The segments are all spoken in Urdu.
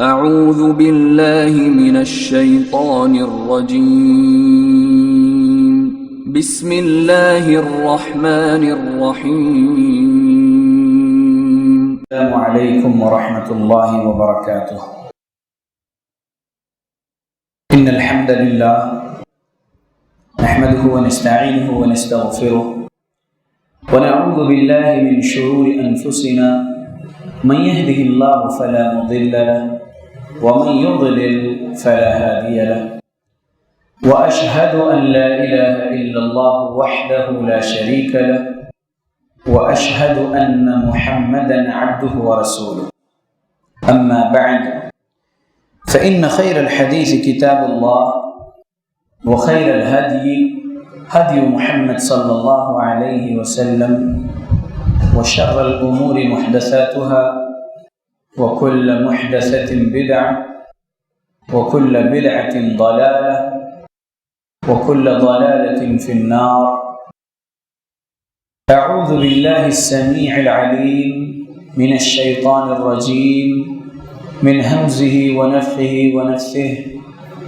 اعوذ باللہ من الشیطان الرجیم بسم اللہ الرحمن الرحیم السلام علیکم ورحمۃ اللہ وبرکاتہ۔ ان الحمد للہ نحمده ونستعینه ونستغفره ونعوذ باللہ من شرور انفسنا من يهده الله فلا مضل له ومن يضلل فلا هادي له واشهد ان لا اله الا الله وحده لا شريك له واشهد ان محمدا عبده ورسوله اما بعد فان خير الحديث كتاب الله وخير الهدي هدي محمد صلى الله عليه وسلم وشر الامور محدثاتها وكل محدثة بدعة وكل بدعة ضلالة وكل ضلالة في النار۔ أعوذ بالله السميع العليم من الشيطان الرجيم من همزه ونفخه ونفثه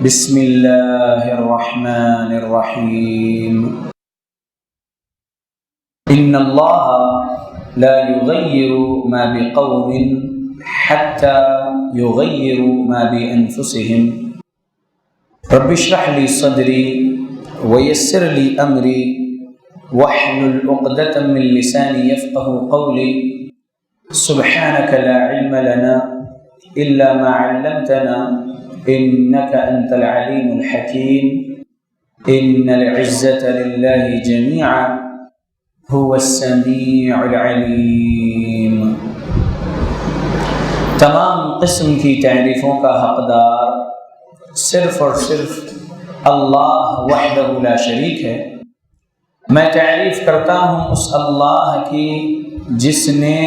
بسم الله الرحمن الرحيم۔ إن الله لا يغير ما بقوم حتى يغيروا ما بأنفسهم رب اشرح لي صدري ويسر لي أمري واحلل عقدة من لساني يفقهوا قولي سبحانك لا علم لنا إلا ما علمتنا إنك أنت العليم الحكيم إن العزة لله جميعا هو السميع العليم۔ تمام قسم کی تعریفوں کا حقدار صرف اور صرف اللہ وحدہ لا شریک ہے۔ میں تعریف کرتا ہوں اس اللہ کی جس نے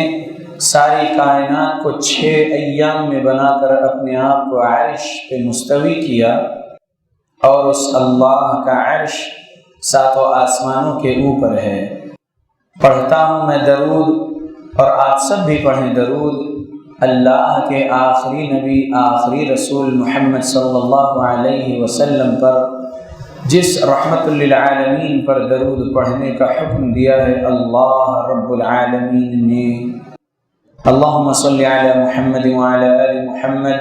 ساری کائنات کو 6 ایام میں بنا کر اپنے آپ کو عرش پہ مستوی کیا، اور اس اللہ کا عرش 7 آسمانوں کے اوپر ہے۔ پڑھتا ہوں میں درود، اور آپ سب بھی پڑھیں درود اللہ کے آخری نبی آخری رسول محمد صلی اللہ علیہ وسلم پر، جس رحمت للعالمین پر درود پڑھنے کا حکم دیا ہے اللہ رب العالمین نے۔ اللہم صلی علی محمد وعلی آل محمد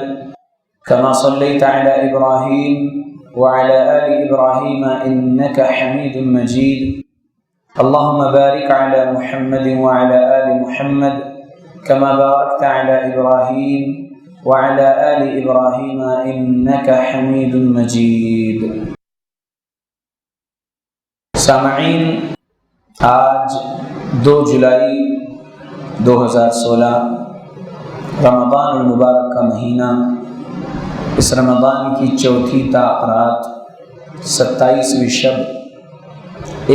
کما صلیت علی ابراہیم وعلی آل ابراہیم انک حمید مجید۔ اللہم بارک علی محمد وعلی آل محمد كما باركت على إبراهيم وعلى آل إبراهيم إنك حميد مجيد۔ سامعین، آج 2 جولائی 2016 رمضان المبارک کا مہینہ، اس رمضان کی 4تھی رات 27ویں شب،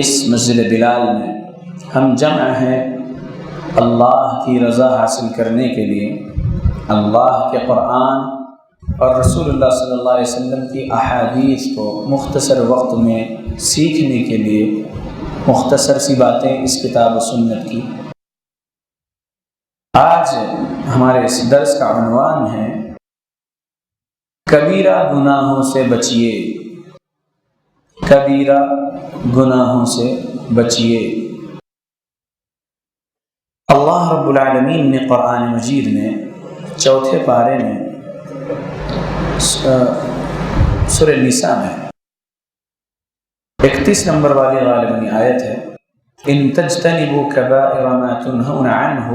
اس مسجد بلال میں ہم جمع ہیں اللہ کی رضا حاصل کرنے کے لیے، اللہ کے قرآن اور رسول اللہ صلی اللہ علیہ وسلم کی احادیث کو مختصر وقت میں سیکھنے کے لیے، مختصر سی باتیں اس کتاب و سنت کی۔ آج ہمارے اس درس کا عنوان ہے کبیرہ گناہوں سے بچیے، کبیرہ گناہوں سے بچیے۔ اللہ رب العالمین نے قرآن مجید میں 4 پارے میں سورہ نساء میں 31 نمبر والی غالباً آیت ہے، ان تجتنبوا کبائر ما تنہون عنہ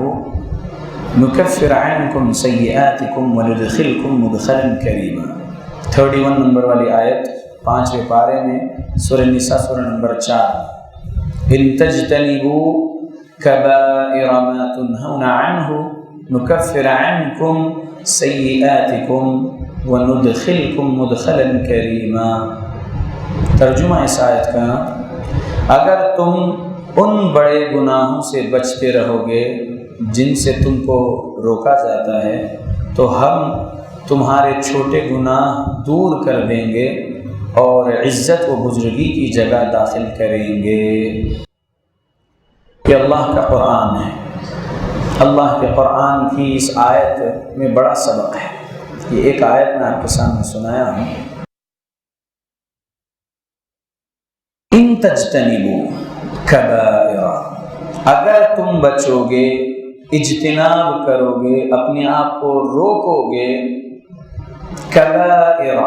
نکفر عنکم سیئاتکم وندخلکم مدخلا کریما۔ 31 نمبر والی آیت 5ویں پارے میں سورہ نساء سورہ نمبر 4، ان تجتنبوا كبائر ما تنهون عنه نكفر عنكم سيئاتكم وندخلكم مدخلا كريما۔ ترجمہ اس آیت کا، اگر تم ان بڑے گناہوں سے بچتے رہو گے جن سے تم کو روکا جاتا ہے، تو ہم تمہارے چھوٹے گناہ دور کر دیں گے اور عزت و بزرگی کی جگہ داخل کریں گے۔ یہ اللہ کا قرآن ہے۔ اللہ کے قرآن کی اس آیت میں بڑا سبق ہے۔ یہ ایک آیت میں آپ کے سامنے سنایا ہوں. ان تجتنبوا کبائر، اگر تم بچو گے، اجتناب کرو گے، اپنے آپ کو روکو گے، کبائر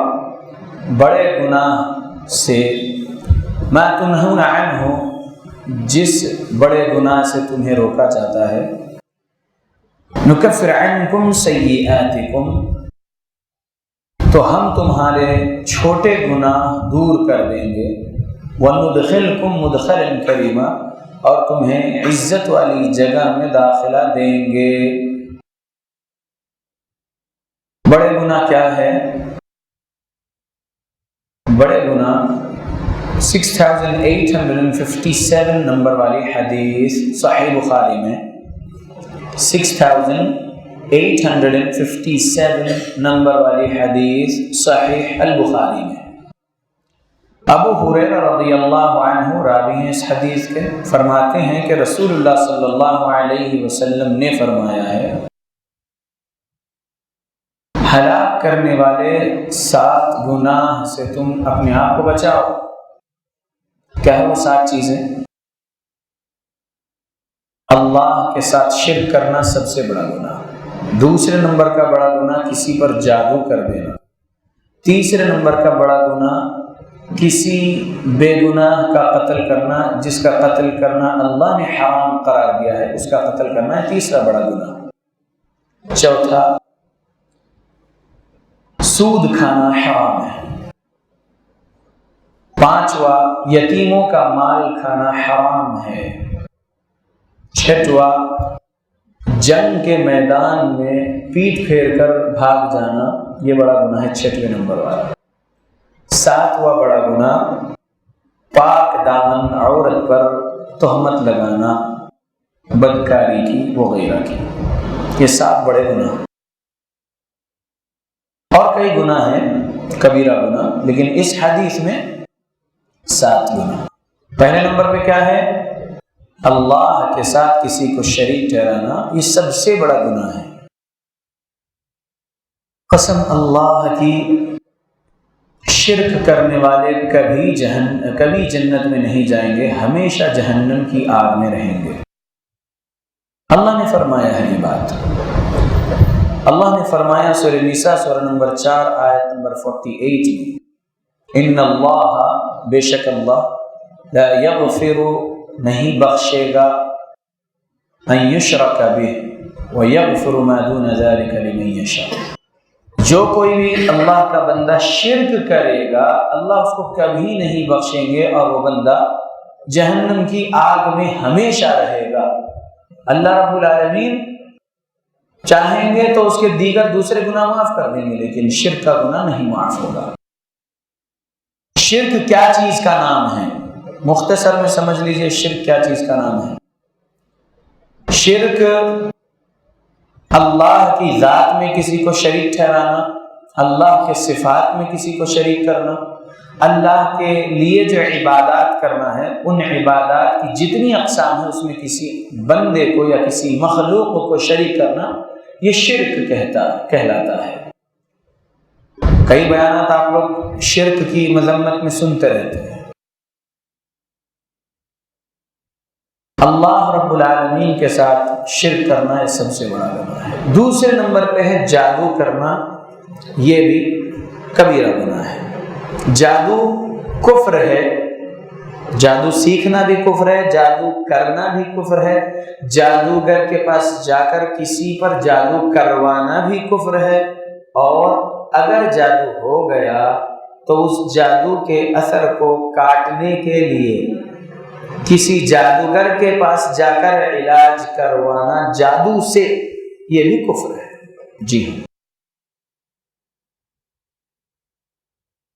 بڑے گناہ سے، ما تنہون عنہ جس بڑے گناہ سے تمہیں روکا جاتا ہے، نکفر عنکم سیئاتکم تو ہم تمہارے چھوٹے گناہ دور کر دیں گے، وندخلکم مدخلا کریما اور تمہیں عزت والی جگہ میں داخلہ دیں گے. بڑے گناہ کیا ہے؟ بڑے گناہ 6857 نمبر والی حدیث صحیح بخاری میں، 6857 نمبر والی حدیث صحیح البخاری میں. ابو ہریرہ رضی اللہ عنہ راوی ہیں اس حدیث کے، فرماتے ہیں کہ رسول اللہ صلی اللہ علیہ وسلم نے فرمایا ہے، ہلاک کرنے والے 7 گناہ سے تم اپنے آپ کو بچاؤ. کیا ہے وہ 7 چیزیں؟ اللہ کے ساتھ شرک کرنا سب سے بڑا گناہ. دوسرے نمبر کا بڑا گناہ کسی پر جادو کر دینا. تیسرے نمبر کا بڑا گناہ کسی بے گناہ کا قتل کرنا، جس کا قتل کرنا اللہ نے حرام قرار دیا ہے، اس کا قتل کرنا ہے تیسرا بڑا گناہ. چوتھا، سود کھانا حرام ہے. پانچواں، یتیموں کا مال کھانا حرام ہے. چھٹواں، جنگ کے میدان میں پیٹ پھیر کر بھاگ جانا، یہ بڑا گناہ ہے 6ویں نمبر والا. 7واں بڑا گناہ، پاک دامن عورت پر تہمت لگانا، بدکاری کی وغیرہ کی. یہ 7 بڑے گناہ. اور کئی گناہ ہیں کبیرہ گناہ، لیکن اس حدیث میں 7 گناہ. پہلے نمبر پہ کیا ہے؟ اللہ کے ساتھ کسی کو شریک ٹھہرانا، یہ سب سے بڑا گناہ ہے. قسم اللہ کی، شرک کرنے والے کبھی جنت میں نہیں جائیں گے، ہمیشہ جہنم کی آگ میں رہیں گے. اللہ نے فرمایا ہے یہ بات. اللہ نے فرمایا سورہ نساء سورہ نمبر 4 آیت نمبر 48 میں، ان اللہ بے شک اللہ لا یغفر نہیں بخشے گا ان یشرک بہ ویغفر ما دون ذلک لمن یشاء. جو کوئی بھی اللہ کا بندہ شرک کرے گا، اللہ اس کو کبھی نہیں بخشیں گے اور وہ بندہ جہنم کی آگ میں ہمیشہ رہے گا. اللہ رب العالمین چاہیں گے تو اس کے دیگر دوسرے گناہ معاف کر دیں گے، لیکن شرک کا گناہ نہیں معاف ہوگا. شرک کیا چیز کا نام ہے؟ مختصر میں سمجھ لیجئے شرک کیا چیز کا نام ہے. شرک اللہ کی ذات میں کسی کو شریک ٹھہرانا، اللہ کے صفات میں کسی کو شریک کرنا، اللہ کے لیے جو عبادات کرنا ہے، ان عبادات کی جتنی اقسام ہیں اس میں کسی بندے کو یا کسی مخلوق کو شریک کرنا، یہ شرک کہلاتا ہے. کئی بیانات آپ لوگ شرک کی مذمت میں سنتے رہتے ہیں. اللہ رب العالمین کے ساتھ شرک کرنا یہ سب سے بڑا گناہ ہے. دوسرے نمبر پہ ہے جادو کرنا، یہ بھی کبیرہ گناہ ہے. جادو کفر ہے، جادو سیکھنا بھی کفر ہے، جادو کرنا بھی کفر ہے، جادوگر کے پاس جا کر کسی پر جادو کروانا بھی کفر ہے. اور اگر جادو ہو گیا تو اس جادو کے اثر کو کاٹنے کے لیے کسی جادوگر کے پاس جا کر علاج کروانا جادو سے، یہ بھی کفر ہے. جی ہاں،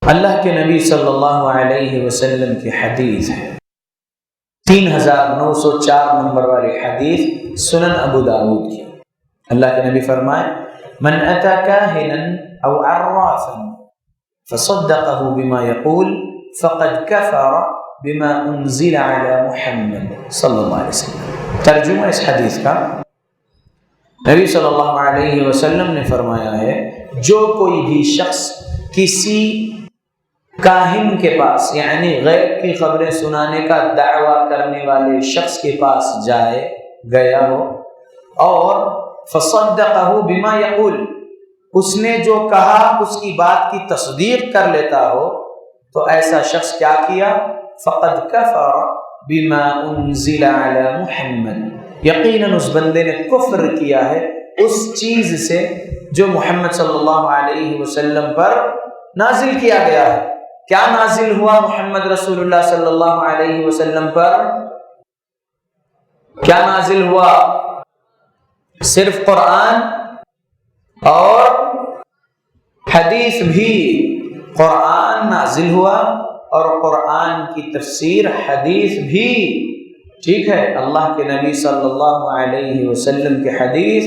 اللہ کے نبی صلی اللہ علیہ وسلم کی حدیث ہے، 3904 نمبر والی حدیث سنن ابو داود کی. اللہ کے نبی فرمائے، من اتی کاہنا او عرافا فصدقه بما يقول فقد كفر بما انزل على محمد صلی اللہ علیہ وسلم. ترجمہ اس حدیث کا، نبی صلی اللہ علیہ وسلم نے فرمایا ہے جو کوئی بھی شخص کسی کاہن کے پاس یعنی غیب کی خبریں سنانے کا دعویٰ کرنے والے شخص کے پاس گیا ہو اور فصدقہ بما یقول اس نے جو کہا اس کی بات کی تصدیق کر لیتا ہو تو ایسا شخص کیا کیا؟ فقد کفر بما انزل علی محمد یقیناً اس بندے نے کفر کیا ہے اس چیز سے جو محمد صلی اللہ علیہ وسلم پر نازل کیا گیا ہے۔ کیا نازل ہوا محمد رسول اللہ صلی اللہ علیہ وسلم پر؟ کیا نازل ہوا؟ صرف قرآن اور حدیث بھی؟ قرآن نازل ہوا اور قرآن کی تفسیر حدیث بھی، ٹھیک ہے۔ اللہ کے نبی صلی اللہ علیہ وسلم کی حدیث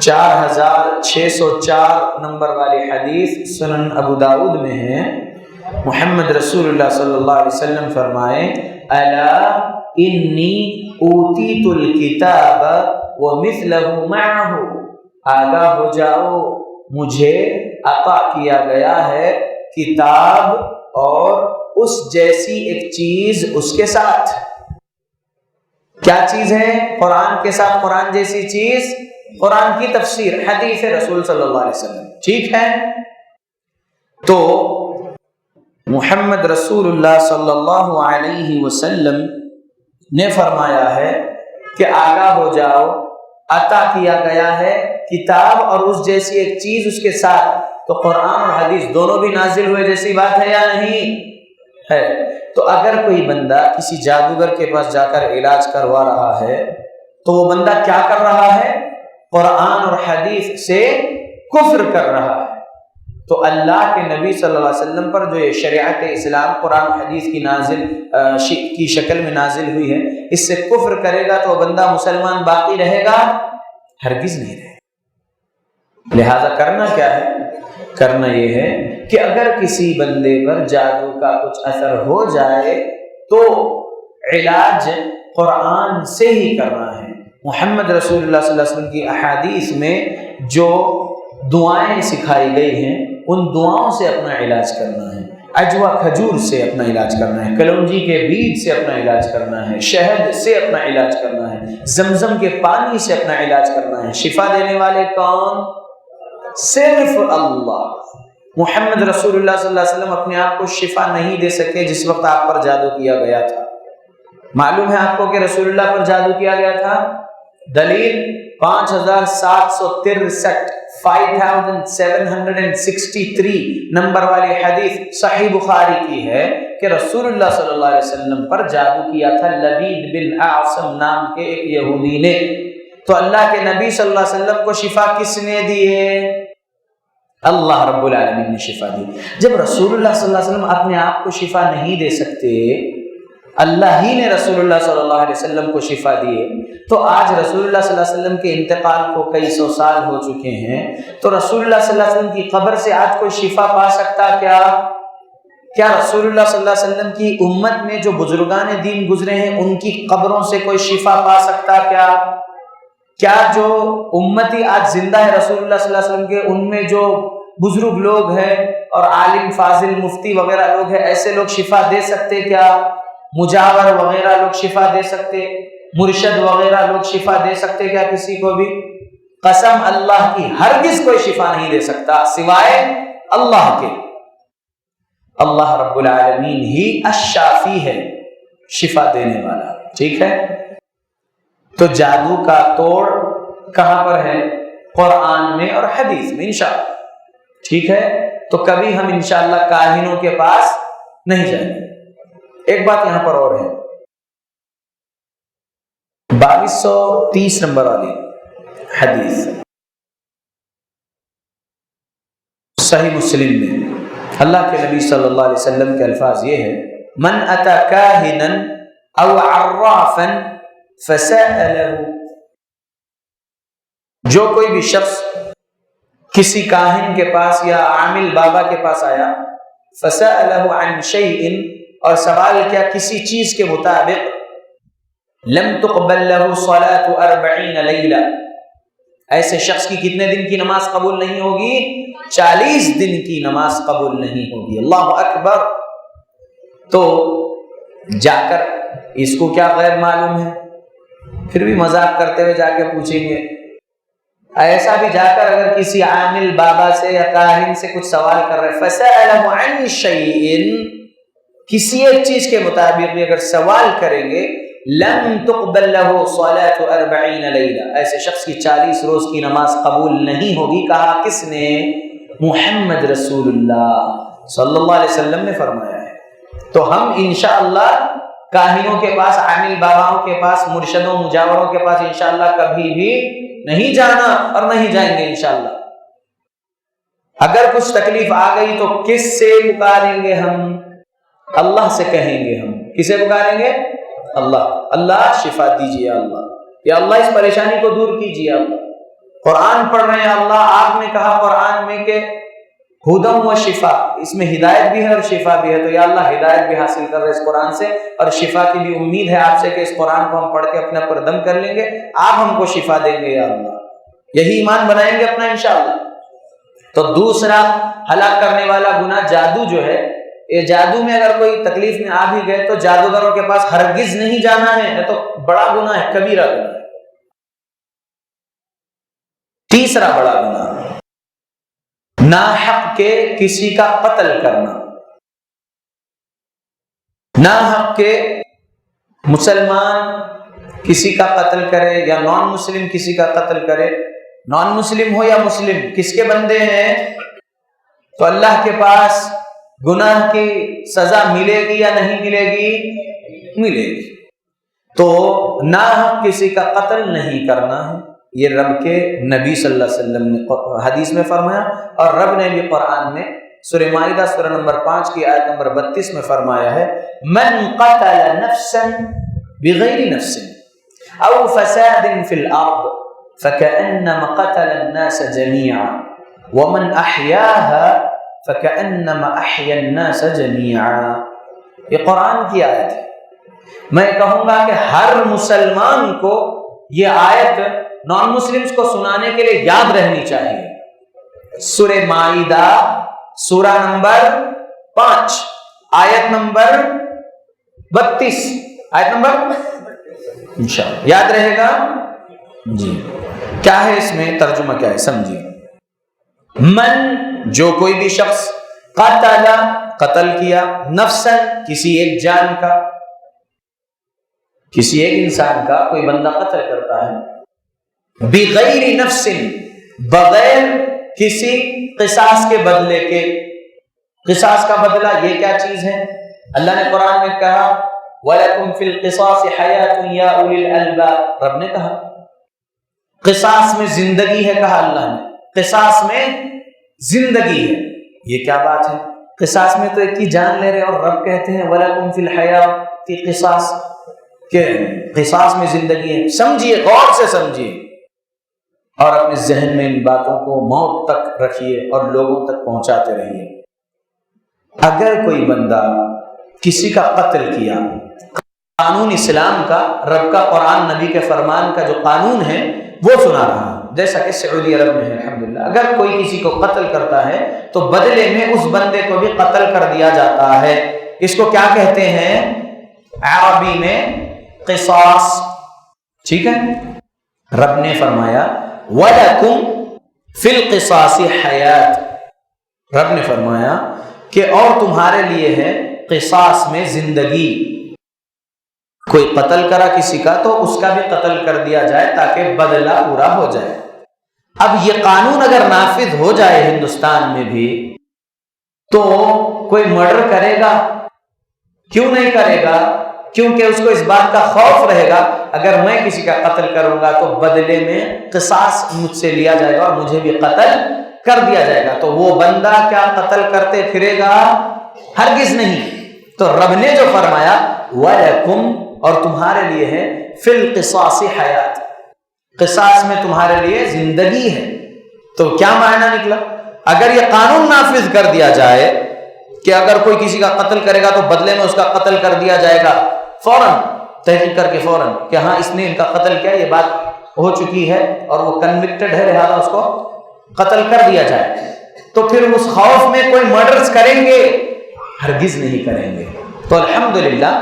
4604 نمبر والی حدیث سنن ابو داؤد میں ہے۔ محمد رسول اللہ صلی اللہ علیہ وسلم فرمائے الا انی اوتیت الکتاب ومثلہ معہ، آگاہ ہو جاؤ مجھے عطا کیا گیا ہے کتاب اور اس جیسی ایک چیز اس کے ساتھ۔ کیا چیز ہے؟ قرآن کے ساتھ قرآن جیسی چیز، قرآن کی تفسیر، حدیث رسول صلی اللہ علیہ وسلم، ٹھیک ہے۔ تو محمد رسول اللہ صلی اللہ علیہ وسلم نے فرمایا ہے کہ آگاہ ہو جاؤ، عطا کیا گیا ہے کتاب اور اس جیسی ایک چیز اس کے ساتھ۔ تو قرآن اور حدیث دونوں بھی نازل ہوئے جیسی بات ہے یا نہیں ہے؟ تو اگر کوئی بندہ کسی جادوگر کے پاس جا کر علاج کروا رہا ہے تو وہ بندہ کیا کر رہا ہے؟ قرآن اور حدیث سے کفر کر رہا ہے۔ تو اللہ کے نبی صلی اللہ علیہ وسلم پر جو یہ شریعت اسلام قرآن و حدیث کی شکل میں نازل ہوئی ہے، اس سے کفر کرے گا تو وہ بندہ مسلمان باقی رہے گا؟ ہرگز نہیں رہے گا۔ لہذا کرنا کیا ہے؟ کرنا یہ ہے کہ اگر کسی بندے پر جادو کا کچھ اثر ہو جائے تو علاج قرآن سے ہی کرنا ہے۔ محمد رسول اللہ صلی اللہ علیہ وسلم کی احادیث میں جو دعائیں سکھائی گئی ہیں ان دعاؤں سے اپنا علاج کرنا ہے۔ عجوا کھجور سے اپنا علاج کرنا ہے، کلونجی کے بیج سے اپنا علاج کرنا ہے، شہد سے اپنا علاج کرنا ہے، زمزم کے پانی سے اپنا علاج کرنا ہے۔ شفا دینے والے کون؟ صرف اللہ۔ محمد رسول اللہ صلی اللہ علیہ وسلم اپنے آپ کو شفا نہیں دے سکے جس وقت آپ پر جادو کیا گیا تھا۔ معلوم ہے آپ کو کہ رسول اللہ پر جادو کیا گیا تھا؟ دلیل 5763 5763 نمبر والی حدیث صحیح بخاری کی ہے کہ رسول اللہ صلی اللہ علیہ وسلم پر جادو کیا تھا لبید بن اعصم نام کے ایک یہودی نے۔ تو اللہ کے نبی صلی اللہ علیہ وسلم کو شفا کس نے دی ہے؟ اللہ رب العالمین نے شفا دی۔ جب رسول اللہ صلی اللہ علیہ وسلم اپنے آپ کو شفا نہیں دے سکتے، اللہ ہی نے رسول اللہ صلی اللہ علیہ وسلم کو شفا دیے، تو آج رسول اللہ صلی اللہ علیہ وسلم کے انتقال کو کئی سو سال ہو چکے ہیں، تو رسول اللہ صلی اللہ علیہ وسلم کی قبر سے آج کوئی شفا پا سکتا کیا؟ کیا رسول اللہ صلی اللہ علیہ وسلم کی امت میں جو بزرگان دین گزرے ہیں ان کی قبروں سے کوئی شفا پا سکتا کیا؟ کیا جو امتی آج زندہ ہے رسول اللہ صلی اللہ علیہ وسلم کے، ان میں جو بزرگ لوگ ہیں اور عالم فاضل مفتی وغیرہ لوگ ہیں، ایسے لوگ شفا دے سکتے کیا؟ مجاور وغیرہ لوگ شفا دے سکتے؟ مرشد وغیرہ لوگ شفا دے سکتے کیا کسی کو بھی؟ قسم اللہ کی ہرگز کوئی شفا نہیں دے سکتا سوائے اللہ کے۔ اللہ رب العالمین ہی الشافی ہے، شفا دینے والا، ٹھیک ہے۔ تو جادو کا توڑ کہاں پر ہے؟ قرآن میں اور حدیث میں انشاءاللہ، ٹھیک ہے۔ تو کبھی ہم انشاءاللہ کاہنوں کے پاس نہیں جائیں گے۔ ایک بات یہاں پر اور ہے، 2230 نمبر والی حدیث صحیح مسلم میں اللہ کے نبی صلی اللہ علیہ وسلم کے الفاظ یہ ہے، من اتی کاہنا او عرافا فسألہ، جو کوئی بھی شخص کسی کاہن کے پاس یا عامل بابا کے پاس آیا، فسألہ عن شیء، اور سوال کیا کسی چیز کے مطابق، لم تقبل له صلاة 40 لیلہ، ایسے شخص کی کتنے دن کی نماز قبول نہیں ہوگی؟ 40 دن کی نماز قبول نہیں ہوگی۔ اللہ اکبر۔ تو جا کر اس کو کیا غیر معلوم ہے؟ پھر بھی مذاق کرتے ہوئے جا کے پوچھیں گے۔ ایسا بھی جا کر اگر کسی عامل بابا سے یا کاہن سے کچھ سوال کر رہے فَسَأَلَهُ عَنْ شَيْءٍ، کسی ایک چیز کے مطابق بھی اگر سوال کریں گے لَمْ تُقْبَلْ لَهُ صَلَاةُ 40 لَيْلَةً، ایسے شخص کی 40 روز کی نماز قبول نہیں ہوگی۔ کہا کس نے؟ محمد رسول اللہ صلی اللہ علیہ وسلم نے فرمایا ہے۔ تو ہم انشاءاللہ کاہنوں کے پاس، عامل باباؤں کے پاس، مرشدوں مجاوروں کے پاس انشاءاللہ کبھی بھی نہیں جانا اور نہیں جائیں گے انشاءاللہ۔ اگر کچھ تکلیف آ گئی تو کس سے پکاریں گے ہم؟ اللہ سے کہیں گے ہم۔ کسے پکاریں گے؟ اللہ۔ اللہ شفا دیجیے اللہ، یا اللہ اس پریشانی کو دور کیجیے اللہ۔ قرآن پڑھ رہے ہیں اللہ، آپ نے کہا قرآن میں کہ ہدم و شفا، اس میں ہدایت بھی ہے اور شفا بھی ہے، تو یا اللہ ہدایت بھی حاصل کر رہے اس قرآن سے، اور شفا کی بھی امید ہے آپ سے کہ اس قرآن کو ہم پڑھ کے اپنے پر دم کر لیں گے، آپ ہم کو شفا دیں گے یا اللہ۔ یہی ایمان بنائیں گے اپنا انشاءاللہ۔ تو دوسرا ہلاک کرنے والا گناہ جادو جو ہے، یہ جادو میں اگر کوئی تکلیف میں آ بھی گئے تو جادوگروں کے پاس ہرگز نہیں جانا ہے، یہ تو بڑا گناہ ہے، کبیرہ گناہ ہے۔ تیسرا بڑا گناہ ناحق کے کسی کا قتل کرنا۔ ناحق کے مسلمان کسی کا قتل کرے یا نان مسلم کسی کا قتل کرے، نان مسلم ہو یا مسلم، کس کے بندے ہیں تو اللہ کے پاس گناہ کی سزا ملے گی یا نہیں ملے گی؟ ملے گی۔ تو ناحق کسی کا قتل نہیں کرنا ہے، یہ رب کے نبی صلی اللہ علیہ وسلم نے حدیث میں فرمایا، اور رب نے بھی قرآن میں سورہ مائدہ سورہ نمبر 5 کی آیت نمبر 32 میں فرمایا ہے من قتل نفسا بغیر نفس او فساد فی الارض فكأنما قتل الناس جميعا ومن احیاها فكأنما احیا الناس جميعا۔ یہ قرآن کی آیت ہے۔ میں کہوں گا کہ ہر مسلمان کو یہ آیت نان مسلمز کو سنانے کے لیے یاد رہنی چاہیے۔ سورہ مائدہ سورہ نمبر 5 آیت نمبر 32، آیت نمبر انشاءاللہ یاد رہے گا جی۔ کیا ہے اس میں ترجمہ، کیا ہے سمجھیے۔ من، جو کوئی بھی شخص، قتل، قتل کیا، نفسا، کسی ایک جان کا، کسی ایک انسان کا کوئی بندہ قتل کرتا ہے، بغیر نفس، بغیر کسی قصاص کے بدلے کے۔ قصاص کا بدلہ یہ کیا چیز ہے؟ اللہ نے قرآن میں کہا وَلَكُمْ فِي الْقِصَاصِ حَيَاةٌ يَا أُولِي الْأَلْبَابِ، رب نے کہا قصاص میں زندگی ہے، کہا اللہ نے قصاص میں زندگی ہے۔ یہ کیا بات ہے؟ قصاص میں تو ایک کی جان لے رہے، اور رب کہتے ہیں وَلَكُمْ فِي الْحَيَاةِ قِصَاص، کہ قصاص میں زندگی ہے۔ سمجھیے، غور سے سمجھیے، اور اپنے ذہن میں ان باتوں کو موت تک رکھیے اور لوگوں تک پہنچاتے رہیے۔ اگر کوئی بندہ کسی کا قتل کیا، قانون اسلام کا، رب کا، قرآن، نبی کے فرمان کا جو قانون ہے وہ سنا رہا ہوں، جیسا کہ سعودی عرب میں ہے الحمدللہ، اگر کوئی کسی کو قتل کرتا ہے تو بدلے میں اس بندے کو بھی قتل کر دیا جاتا ہے۔ اس کو کیا کہتے ہیں عربی میں؟ قصاص، ٹھیک ہے۔ رب نے فرمایا وَلَكُمْ فِي الْقِصَاصِ حَيَاةٌ، رب نے فرمایا کہ اور تمہارے لیے ہے قصاص میں زندگی۔ کوئی قتل کرا کسی کا تو اس کا بھی قتل کر دیا جائے تاکہ بدلہ پورا ہو جائے۔ اب یہ قانون اگر نافذ ہو جائے ہندوستان میں بھی تو کوئی مرڈر کرے گا؟ کیوں نہیں کرے گا؟ کیونکہ اس کو اس بات کا خوف رہے گا اگر میں کسی کا قتل کروں گا تو بدلے میں قصاص مجھ سے لیا جائے گا اور مجھے بھی قتل کر دیا جائے گا۔ تو وہ بندہ کیا قتل کرتے پھرے گا؟ ہرگز نہیں۔ تو رب نے جو فرمایا وَلَكُمْ، اور تمہارے لیے ہے، فِي الْقِصَاصِ حَيَاةٌ، قصاص میں تمہارے لیے زندگی ہے۔ تو کیا معنی نکلا؟ اگر یہ قانون نافذ کر دیا جائے کہ اگر کوئی کسی کا قتل کرے گا تو بدلے میں اس کا قتل کر دیا جائے گا، فوراً تحقیق کر کے فوراً کہ ہاں اس نے ان کا قتل کیا، یہ بات ہو چکی ہے اور وہ کنوکٹڈ ہے، لہذا اس کو قتل کر دیا جائے، تو پھر اس خوف میں کوئی مرڈرز کریں گے؟ ہرگز نہیں کریں گے۔ تو الحمدللہ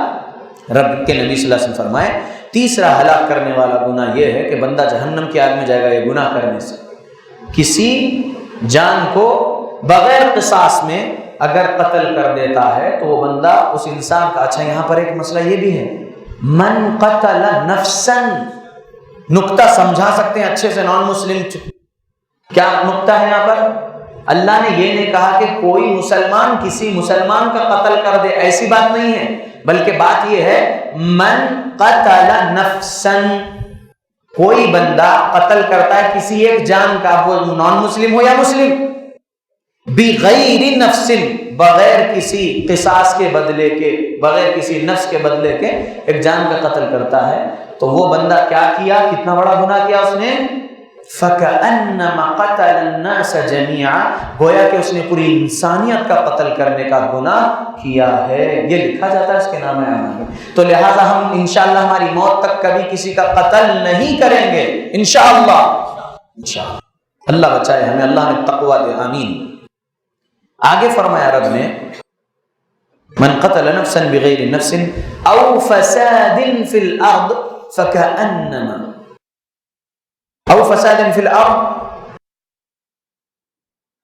رب کے نبی صلی اللہ علیہ وسلم فرمائے تیسرا ہلاک کرنے والا گناہ یہ ہے کہ بندہ جہنم کی آگ میں جائے گا یہ گناہ کرنے سے۔ کسی جان کو بغیر قصاص میں اگر قتل کر دیتا ہے تو وہ بندہ اس انسان کا، اچھا یہاں پر ایک مسئلہ یہ بھی ہے، من قتل نفسا، نقطہ سمجھا سکتے ہیں اچھے سے نان مسلم؟ کیا نقطہ ہے یہاں پر؟ اللہ نے یہ نہیں کہا کہ کوئی مسلمان کسی مسلمان کا قتل کر دے، ایسی بات نہیں ہے، بلکہ بات یہ ہے من قتل نفسا، کوئی بندہ قتل کرتا ہے کسی ایک جان کا، وہ نان مسلم ہو یا مسلم، بغیر نفس، بغیر کسی قصاص کے بدلے کے، بغیر کسی نفس کے بدلے کے ایک جان کا قتل کرتا ہے، تو وہ بندہ کیا کیا؟ کتنا بڑا گناہ کیا اس نے؟ فَكَأَنَّمَا قَتَلَ النَّاسَ جَمِيعًا، گویا کہ اس نے پوری انسانیت کا قتل کرنے کا گناہ کیا ہے، یہ لکھا جاتا ہے اس کے نام اعمال میں۔ تو لہٰذا ہم انشاءاللہ ہماری موت تک کبھی کسی کا قتل نہیں کریں گے انشاءاللہ۔ اللہ بچائے ہمیں، اللہ نے تقویٰ دے، آمین۔ آگے فرمایا رب نے من قتل نفسا بغیر نفس او فساد فی الارض فکأنما، او فساد فی الارض،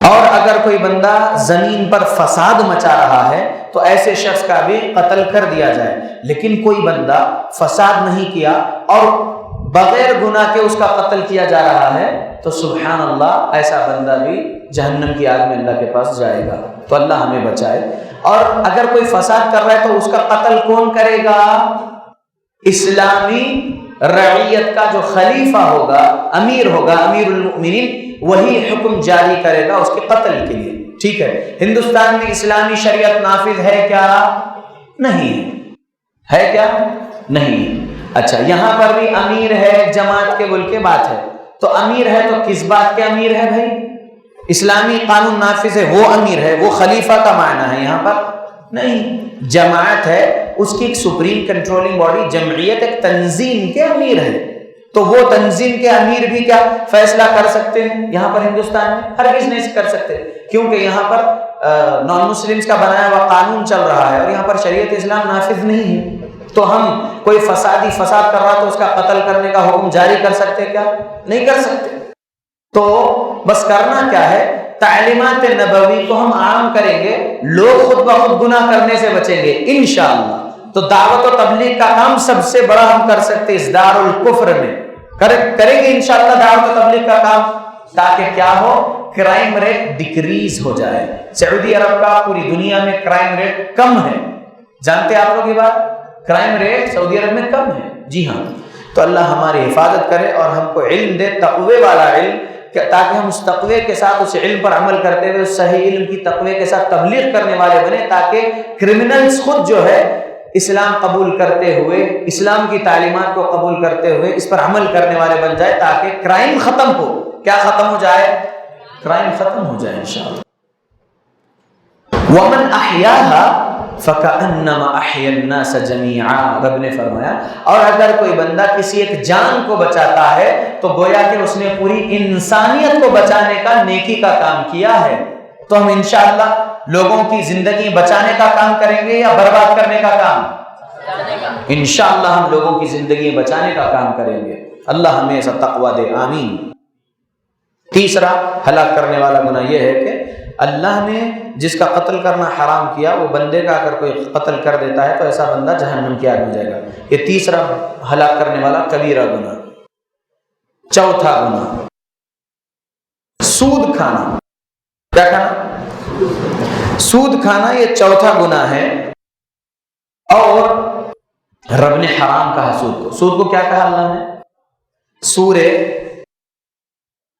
اور اگر کوئی بندہ زمین پر فساد مچا رہا ہے تو ایسے شخص کا بھی قتل کر دیا جائے، لیکن کوئی بندہ فساد نہیں کیا اور بغیر گناہ کے اس کا قتل کیا جا رہا ہے تو سبحان اللہ ایسا بندہ بھی جہنم کی آگ میں اللہ کے پاس جائے گا۔ تو اللہ ہمیں بچائے۔ اور اگر کوئی فساد کر رہا ہے تو اس کا قتل کون کرے گا؟ اسلامی رعیت کا جو خلیفہ ہوگا، امیر ہوگا، امیر المؤمنین، وہی حکم جاری کرے گا اس کے قتل کے لیے، ٹھیک ہے؟ ہندوستان میں اسلامی شریعت نافذ ہے کیا؟ نہیں ہے، کیا نہیں؟ اچھا یہاں پر بھی امیر ہے، جماعت کے بول کے بات ہے، تو امیر ہے تو کس بات کے امیر ہے بھائی؟ اسلامی قانون نافذ ہے وہ امیر ہے، وہ خلیفہ کا معنی ہے یہاں پر نہیں۔ جماعت ہے، اس کی ایک سپریم کنٹرولنگ باڈی، جمعیت ایک تنظیم کے امیر ہے، تو وہ تنظیم کے امیر بھی کیا فیصلہ کر سکتے ہیں؟ یہاں پر ہندوستان میں ہرگز نہیں کر سکتے، کیونکہ یہاں پر نان مسلمز کا بنایا ہوا قانون چل رہا ہے اور یہاں پر شریعت اسلام نافذ نہیں ہے۔ تو ہم کوئی فساد کر رہا تو اس کا قتل کرنے کا حکم جاری کر سکتے کیا؟ نہیں کر سکتے۔ تو بس کرنا کیا ہے؟ تعلیمات نبوی کو ہم عام کریں گے، لوگ خود بخود گناہ کرنے سے بچیں گے انشاءاللہ۔ تو دعوت و تبلیغ کا کام سب سے بڑا ہم کر سکتے اس دار الکفر میں، کریں گے انشاءاللہ دعوت و تبلیغ کا کام، تاکہ کیا ہو؟ کرائم ریٹ ڈکریز ہو جائے۔ سعودی عرب کا پوری دنیا میں کرائم ریٹ کم ہے، جانتے آپ لوگ یہ بات؟ کرائم ریٹ سعودی عرب میں کم ہے، جی ہاں۔ تو اللہ ہماری حفاظت کرے اور ہم کو علم دے، تقوی والا علم، تاکہ ہم اس تقوی کے ساتھ اس علم پر عمل کرتے ہوئے صحیح علم کی تقوی کے ساتھ تبلیغ کرنے والے بنے، تاکہ کرمنلز خود جو ہے اسلام قبول کرتے ہوئے، اسلام کی تعلیمات کو قبول کرتے ہوئے اس پر عمل کرنے والے بن جائے، تاکہ کرائم ختم ہو۔ کیا ختم ہو جائے؟ کرائم ختم ہو جائے انشاءاللہ۔ وَمَنْ أَحْيَاهَا فَكَأَنَّمَا أَحْيَا النَّاسَ جَمِيعًا، رب نے فرمایا اور اگر کوئی بندہ کسی ایک جان کو بچاتا ہے تو گویا کہ اس نے پوری انسانیت کو بچانے کا نیکی کا کام کیا ہے۔ تو ہم انشاءاللہ لوگوں کی زندگی بچانے کا کام کریں گے یا برباد کرنے کا کام؟ انشاءاللہ ہم لوگوں کی زندگی بچانے کا کام کریں گے۔ اللہ ہمیں ایسا تقویٰ دے، آمین۔ تیسرا ہلاک کرنے والا گناہ یہ ہے کہ اللہ نے جس کا قتل کرنا حرام کیا، وہ بندے کا اگر کوئی قتل کر دیتا ہے تو ایسا بندہ جہنم کی آگ میں جائے گا۔ یہ تیسرا ہلاک کرنے والا کبیرہ گناہ۔ چوتھا گناہ سود کھانا۔ کیا کھانا؟ سود کھانا، یہ چوتھا گناہ ہے، اور رب نے حرام کہا سود کو۔ سود کو کیا کہا اللہ نے؟ سورہ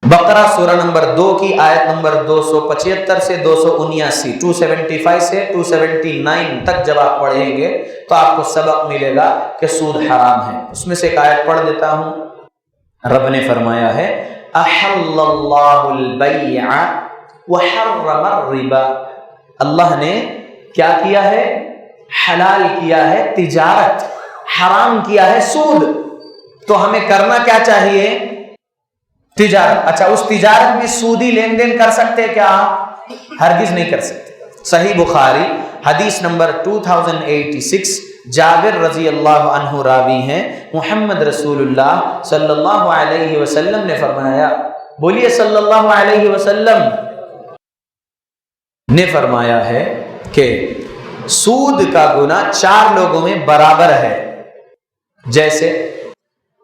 بقرہ سورہ نمبر 2 کی آیت نمبر 275 سے 279، 275 سے 279 تک جب آپ پڑھیں گے تو آپ کو سبق ملے گا کہ سود حرام ہے۔ اس میں سے ایک آیت پڑھ دیتا ہوں۔ رب نے فرمایا ہے احل اللہ البیع وحرم الربا، اللہ نے کیا کیا ہے؟ حلال کیا ہے تجارت، حرام کیا ہے سود۔ تو ہمیں کرنا کیا چاہیے؟ تجارت. اچھا، اس تجارت میں سودی لین دین کر سکتے کیا؟ ہرگز نہیں کر سکتے. صحیح بخاری حدیث نمبر 2086، جابر رضی اللہ عنہ راوی ہیں، محمد رسول اللہ صلی اللہ علیہ وسلم نے فرمایا، بولیے صلی اللہ علیہ وسلم نے فرمایا ہے کہ سود کا گناہ 4 لوگوں میں برابر ہے. جیسے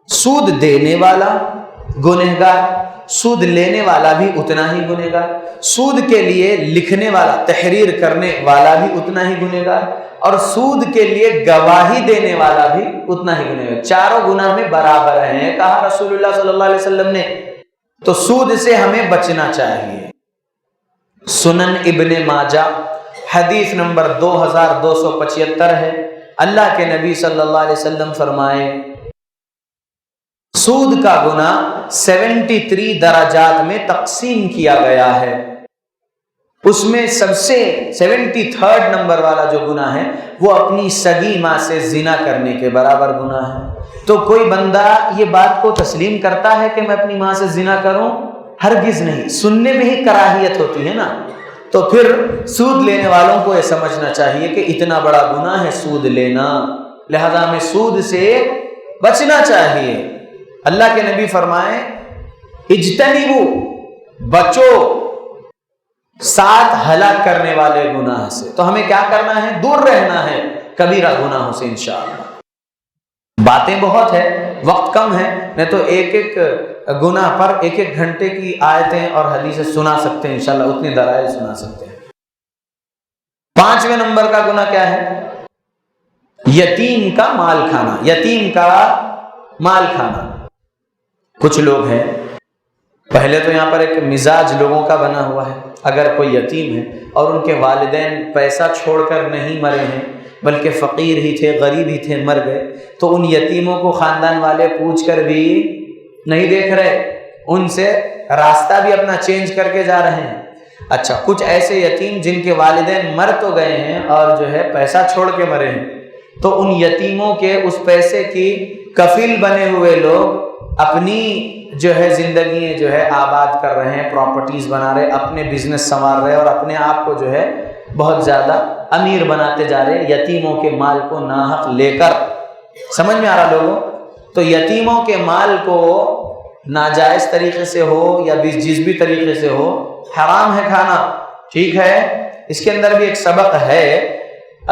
سود دینے والا گنہگار، سود لینے والا بھی اتنا ہی گنہگار، سود کے لیے لکھنے والا تحریر کرنے والا بھی اتنا ہی گنہگار، اور سود کے لیے گواہی دینے والا بھی اتنا ہی گنہگار. چاروں گناہ میں برابر ہیں کہا رسول اللہ صلی اللہ علیہ وسلم نے. تو سود سے ہمیں بچنا چاہیے. سنن ابن ماجہ حدیث نمبر 2275 ہے. اللہ کے نبی صلی اللہ علیہ وسلم فرمائے سود کا گناہ 73 درجات میں تقسیم کیا گیا ہے. اس میں سب سے 73rd نمبر والا جو گناہ ہے وہ اپنی سگی ماں سے زنا کرنے کے برابر گناہ ہے. تو کوئی بندہ یہ بات کو تسلیم کرتا ہے کہ میں اپنی ماں سے زنا کروں؟ ہرگز نہیں. سننے میں ہی کراہیت ہوتی ہے نا. تو پھر سود لینے والوں کو یہ سمجھنا چاہیے کہ اتنا بڑا گناہ ہے سود لینا، لہذا ہمیں سود سے بچنا چاہیے. اللہ کے نبی فرمائے اجتنبو، بچو 7 ہلاک کرنے والے گناہ سے. تو ہمیں کیا کرنا ہے؟ دور رہنا ہے کبیرہ گناہوں سے انشاءاللہ. باتیں بہت ہے، وقت کم ہے، نہیں تو ایک ایک گناہ پر 1 گھنٹے کی آیتیں اور حدیثیں سنا سکتے ہیں انشاءاللہ، اتنے دلائل سنا سکتے ہیں. 5ویں نمبر کا گناہ کیا ہے؟ یتیم کا مال کھانا. یتیم کا مال کھانا. کچھ لوگ ہیں، پہلے تو یہاں پر ایک مزاج لوگوں کا بنا ہوا ہے، اگر کوئی یتیم ہے اور ان کے والدین پیسہ چھوڑ کر نہیں مرے ہیں بلکہ فقیر ہی تھے، غریب ہی تھے، مر گئے، تو ان یتیموں کو خاندان والے پوچھ کر بھی نہیں دیکھ رہے، ان سے راستہ بھی اپنا چینج کر کے جا رہے ہیں. اچھا، کچھ ایسے یتیم جن کے والدین مر تو گئے ہیں اور جو ہے پیسہ چھوڑ کے مرے ہیں، تو ان یتیموں کے اس پیسے کی کفیل بنے ہوئے لوگ اپنی جو ہے زندگی جو ہے آباد کر رہے ہیں، پراپرٹیز بنا رہے، اپنے بزنس سنوار رہے اور اپنے آپ کو جو ہے بہت زیادہ امیر بناتے جا رہے ہیں یتیموں کے مال کو ناحق لے کر. سمجھ میں آ رہا لوگوں؟ تو یتیموں کے مال کو ناجائز طریقے سے ہو یا جس بھی طریقے سے ہو حرام ہے کھانا. ٹھیک ہے، اس کے اندر بھی ایک سبق ہے.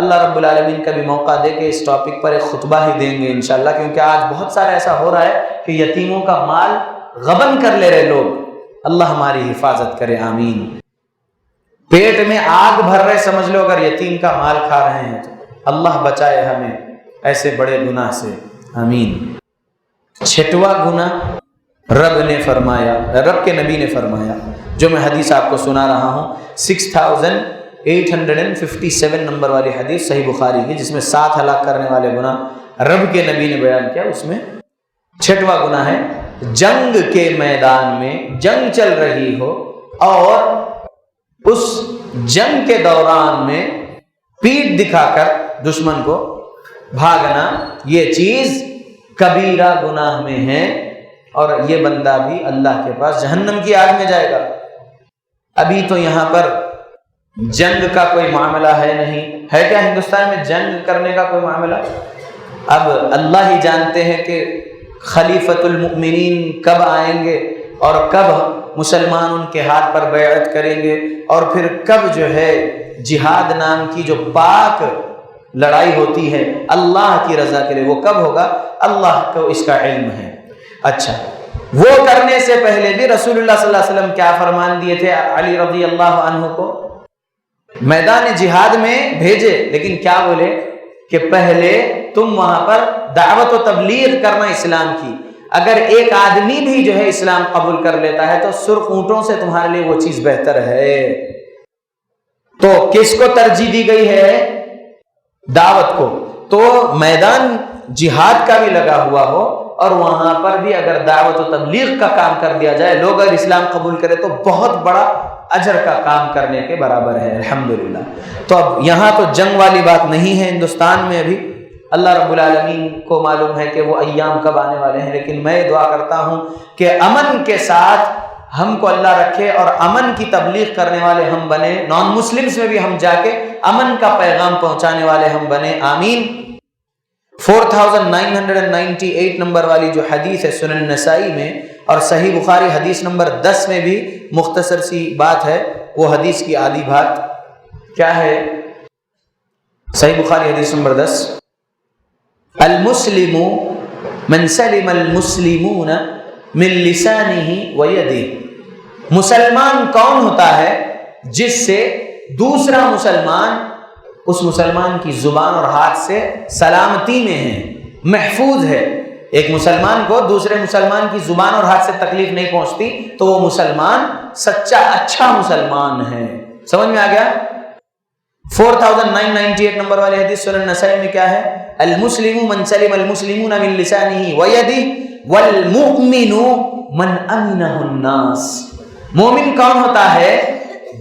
اللہ رب العالمین کا بھی موقع دے کہ اس ٹاپک پر ایک خطبہ ہی دیں گے انشاءاللہ، کیونکہ آج بہت سارا ایسا ہو رہا ہے کہ یتیموں کا مال غبن کر لے رہے لوگ. اللہ ہماری حفاظت کرے، آمین. پیٹ میں آگ بھر رہے سمجھ لو اگر یتیم کا مال کھا رہے ہیں تو. اللہ بچائے ہمیں ایسے بڑے گناہ سے، آمین. 6واں گناہ رب نے فرمایا، رب کے نبی نے فرمایا، جو میں حدیث آپ کو سنا رہا ہوں 6857 نمبر والی حدیث صحیح بخاری کی، جس میں 7 ہلاک کرنے والے گناہ رب کے نبی نے بیان کیا. اس میں 6واں گناہ ہے جنگ کے میدان میں جنگ چل رہی ہو اور اس جنگ کے دوران میں پیٹھ دکھا کر دشمن کو بھاگنا. یہ چیز کبیرہ گناہ میں ہے اور یہ بندہ بھی اللہ کے پاس جہنم کی آگ میں جائے گا. ابھی تو یہاں پر جنگ کا کوئی معاملہ ہے نہیں ہے. کیا ہندوستان میں جنگ کرنے کا کوئی معاملہ؟ اب اللہ ہی جانتے ہیں کہ خلیفۃ المؤمنین کب آئیں گے اور کب مسلمان ان کے ہاتھ پر بیعت کریں گے، اور پھر کب جو ہے جہاد نام کی جو پاک لڑائی ہوتی ہے اللہ کی رضا کے لیے، وہ کب ہوگا؟ اللہ کو اس کا علم ہے. اچھا، وہ کرنے سے پہلے بھی رسول اللہ صلی اللہ علیہ وسلم کیا فرمان دیے تھے علی رضی اللہ عنہ کو؟ میدان جہاد میں بھیجے، لیکن کیا بولے کہ پہلے تم وہاں پر دعوت و تبلیغ کرنا اسلام کی. اگر ایک آدمی بھی جو ہے اسلام قبول کر لیتا ہے تو سرخ اونٹوں سے تمہارے لیے وہ چیز بہتر ہے. تو کس کو ترجیح دی گئی ہے؟ دعوت کو. تو میدان جہاد کا بھی لگا ہوا ہو اور وہاں پر بھی اگر دعوت و تبلیغ کا کام کر دیا جائے، لوگ اگر اسلام قبول کرے تو بہت بڑا اجر کا کام کرنے کے برابر ہے، الحمدللہ. تو اب یہاں تو جنگ والی بات نہیں ہے ہندوستان میں ابھی. اللہ رب العالمین کو معلوم ہے کہ وہ ایام کب آنے والے ہیں، لیکن میں دعا کرتا ہوں کہ امن کے ساتھ ہم کو اللہ رکھے اور امن کی تبلیغ کرنے والے ہم بنے، نان مسلمز میں بھی ہم جا کے امن کا پیغام پہنچانے والے ہم بنے، آمین۔ 4998 نمبر والی جو حدیث ہے سنن نسائی میں اور صحیح بخاری حدیث نمبر 10 میں بھی مختصر سی بات ہے، وہ حدیث کی آدھی بات کیا ہے؟ صحیح بخاری حدیث نمبر 10، المسلم من سلم المسلمون من لسانه ويده، مسلمان کون ہوتا ہے جس سے دوسرا مسلمان اس مسلمان کی زبان اور ہاتھ سے سلامتی میں ہے، محفوظ ہے۔ ایک مسلمان کو دوسرے مسلمان کی زبان اور ہاتھ سے تکلیف نہیں پہنچتی تو وہ مسلمان سچا اچھا مسلمان ہے۔ سمجھ میں آ گیا؟ 4998 نمبر والی حدیث سنن نسائی میں کیا ہے؟ المسلم من سلم المسلمون من لسانه ويده والمؤمن من امنه الناس، مومن کون ہوتا ہے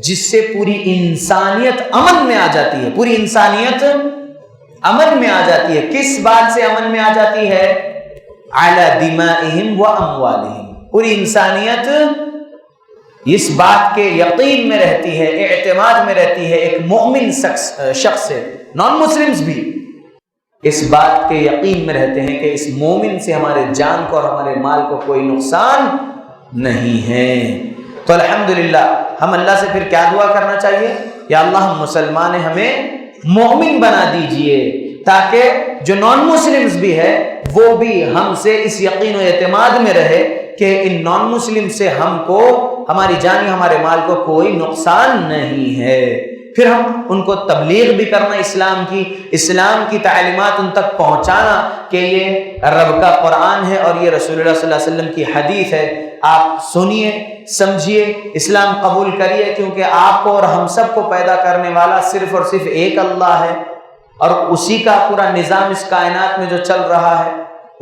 جس سے پوری انسانیت امن میں آ جاتی ہے، پوری انسانیت امن میں آ جاتی ہے۔ کس بات سے امن میں آ جاتی ہے؟ علی دمائہم و اموالہم، پوری انسانیت اس بات کے یقین میں رہتی ہے، اعتماد میں رہتی ہے، ایک مومن شخص سے، نان مسلمز بھی اس بات کے یقین میں رہتے ہیں کہ اس مومن سے ہمارے جان کو اور ہمارے مال کو کوئی نقصان نہیں ہے۔ تو الحمدللہ ہم اللہ سے پھر کیا دعا کرنا چاہیے؟ یا اللہ ہم مسلمان ہمیں مومن بنا دیجئے تاکہ جو نان مسلمز بھی ہے وہ بھی ہم سے اس یقین و اعتماد میں رہے کہ ان نان مسلم سے ہم کو ہماری جان یا ہمارے مال کو کوئی نقصان نہیں ہے۔ پھر ہم ان کو تبلیغ بھی کرنا اسلام کی تعلیمات ان تک پہنچانا کہ یہ رب کا قرآن ہے اور یہ رسول اللہ صلی اللہ علیہ وسلم کی حدیث ہے، آپ سنیے، سمجھیے، اسلام قبول کریے، کیونکہ آپ کو اور ہم سب کو پیدا کرنے والا صرف اور صرف ایک اللہ ہے اور اسی کا پورا نظام اس کائنات میں جو چل رہا ہے،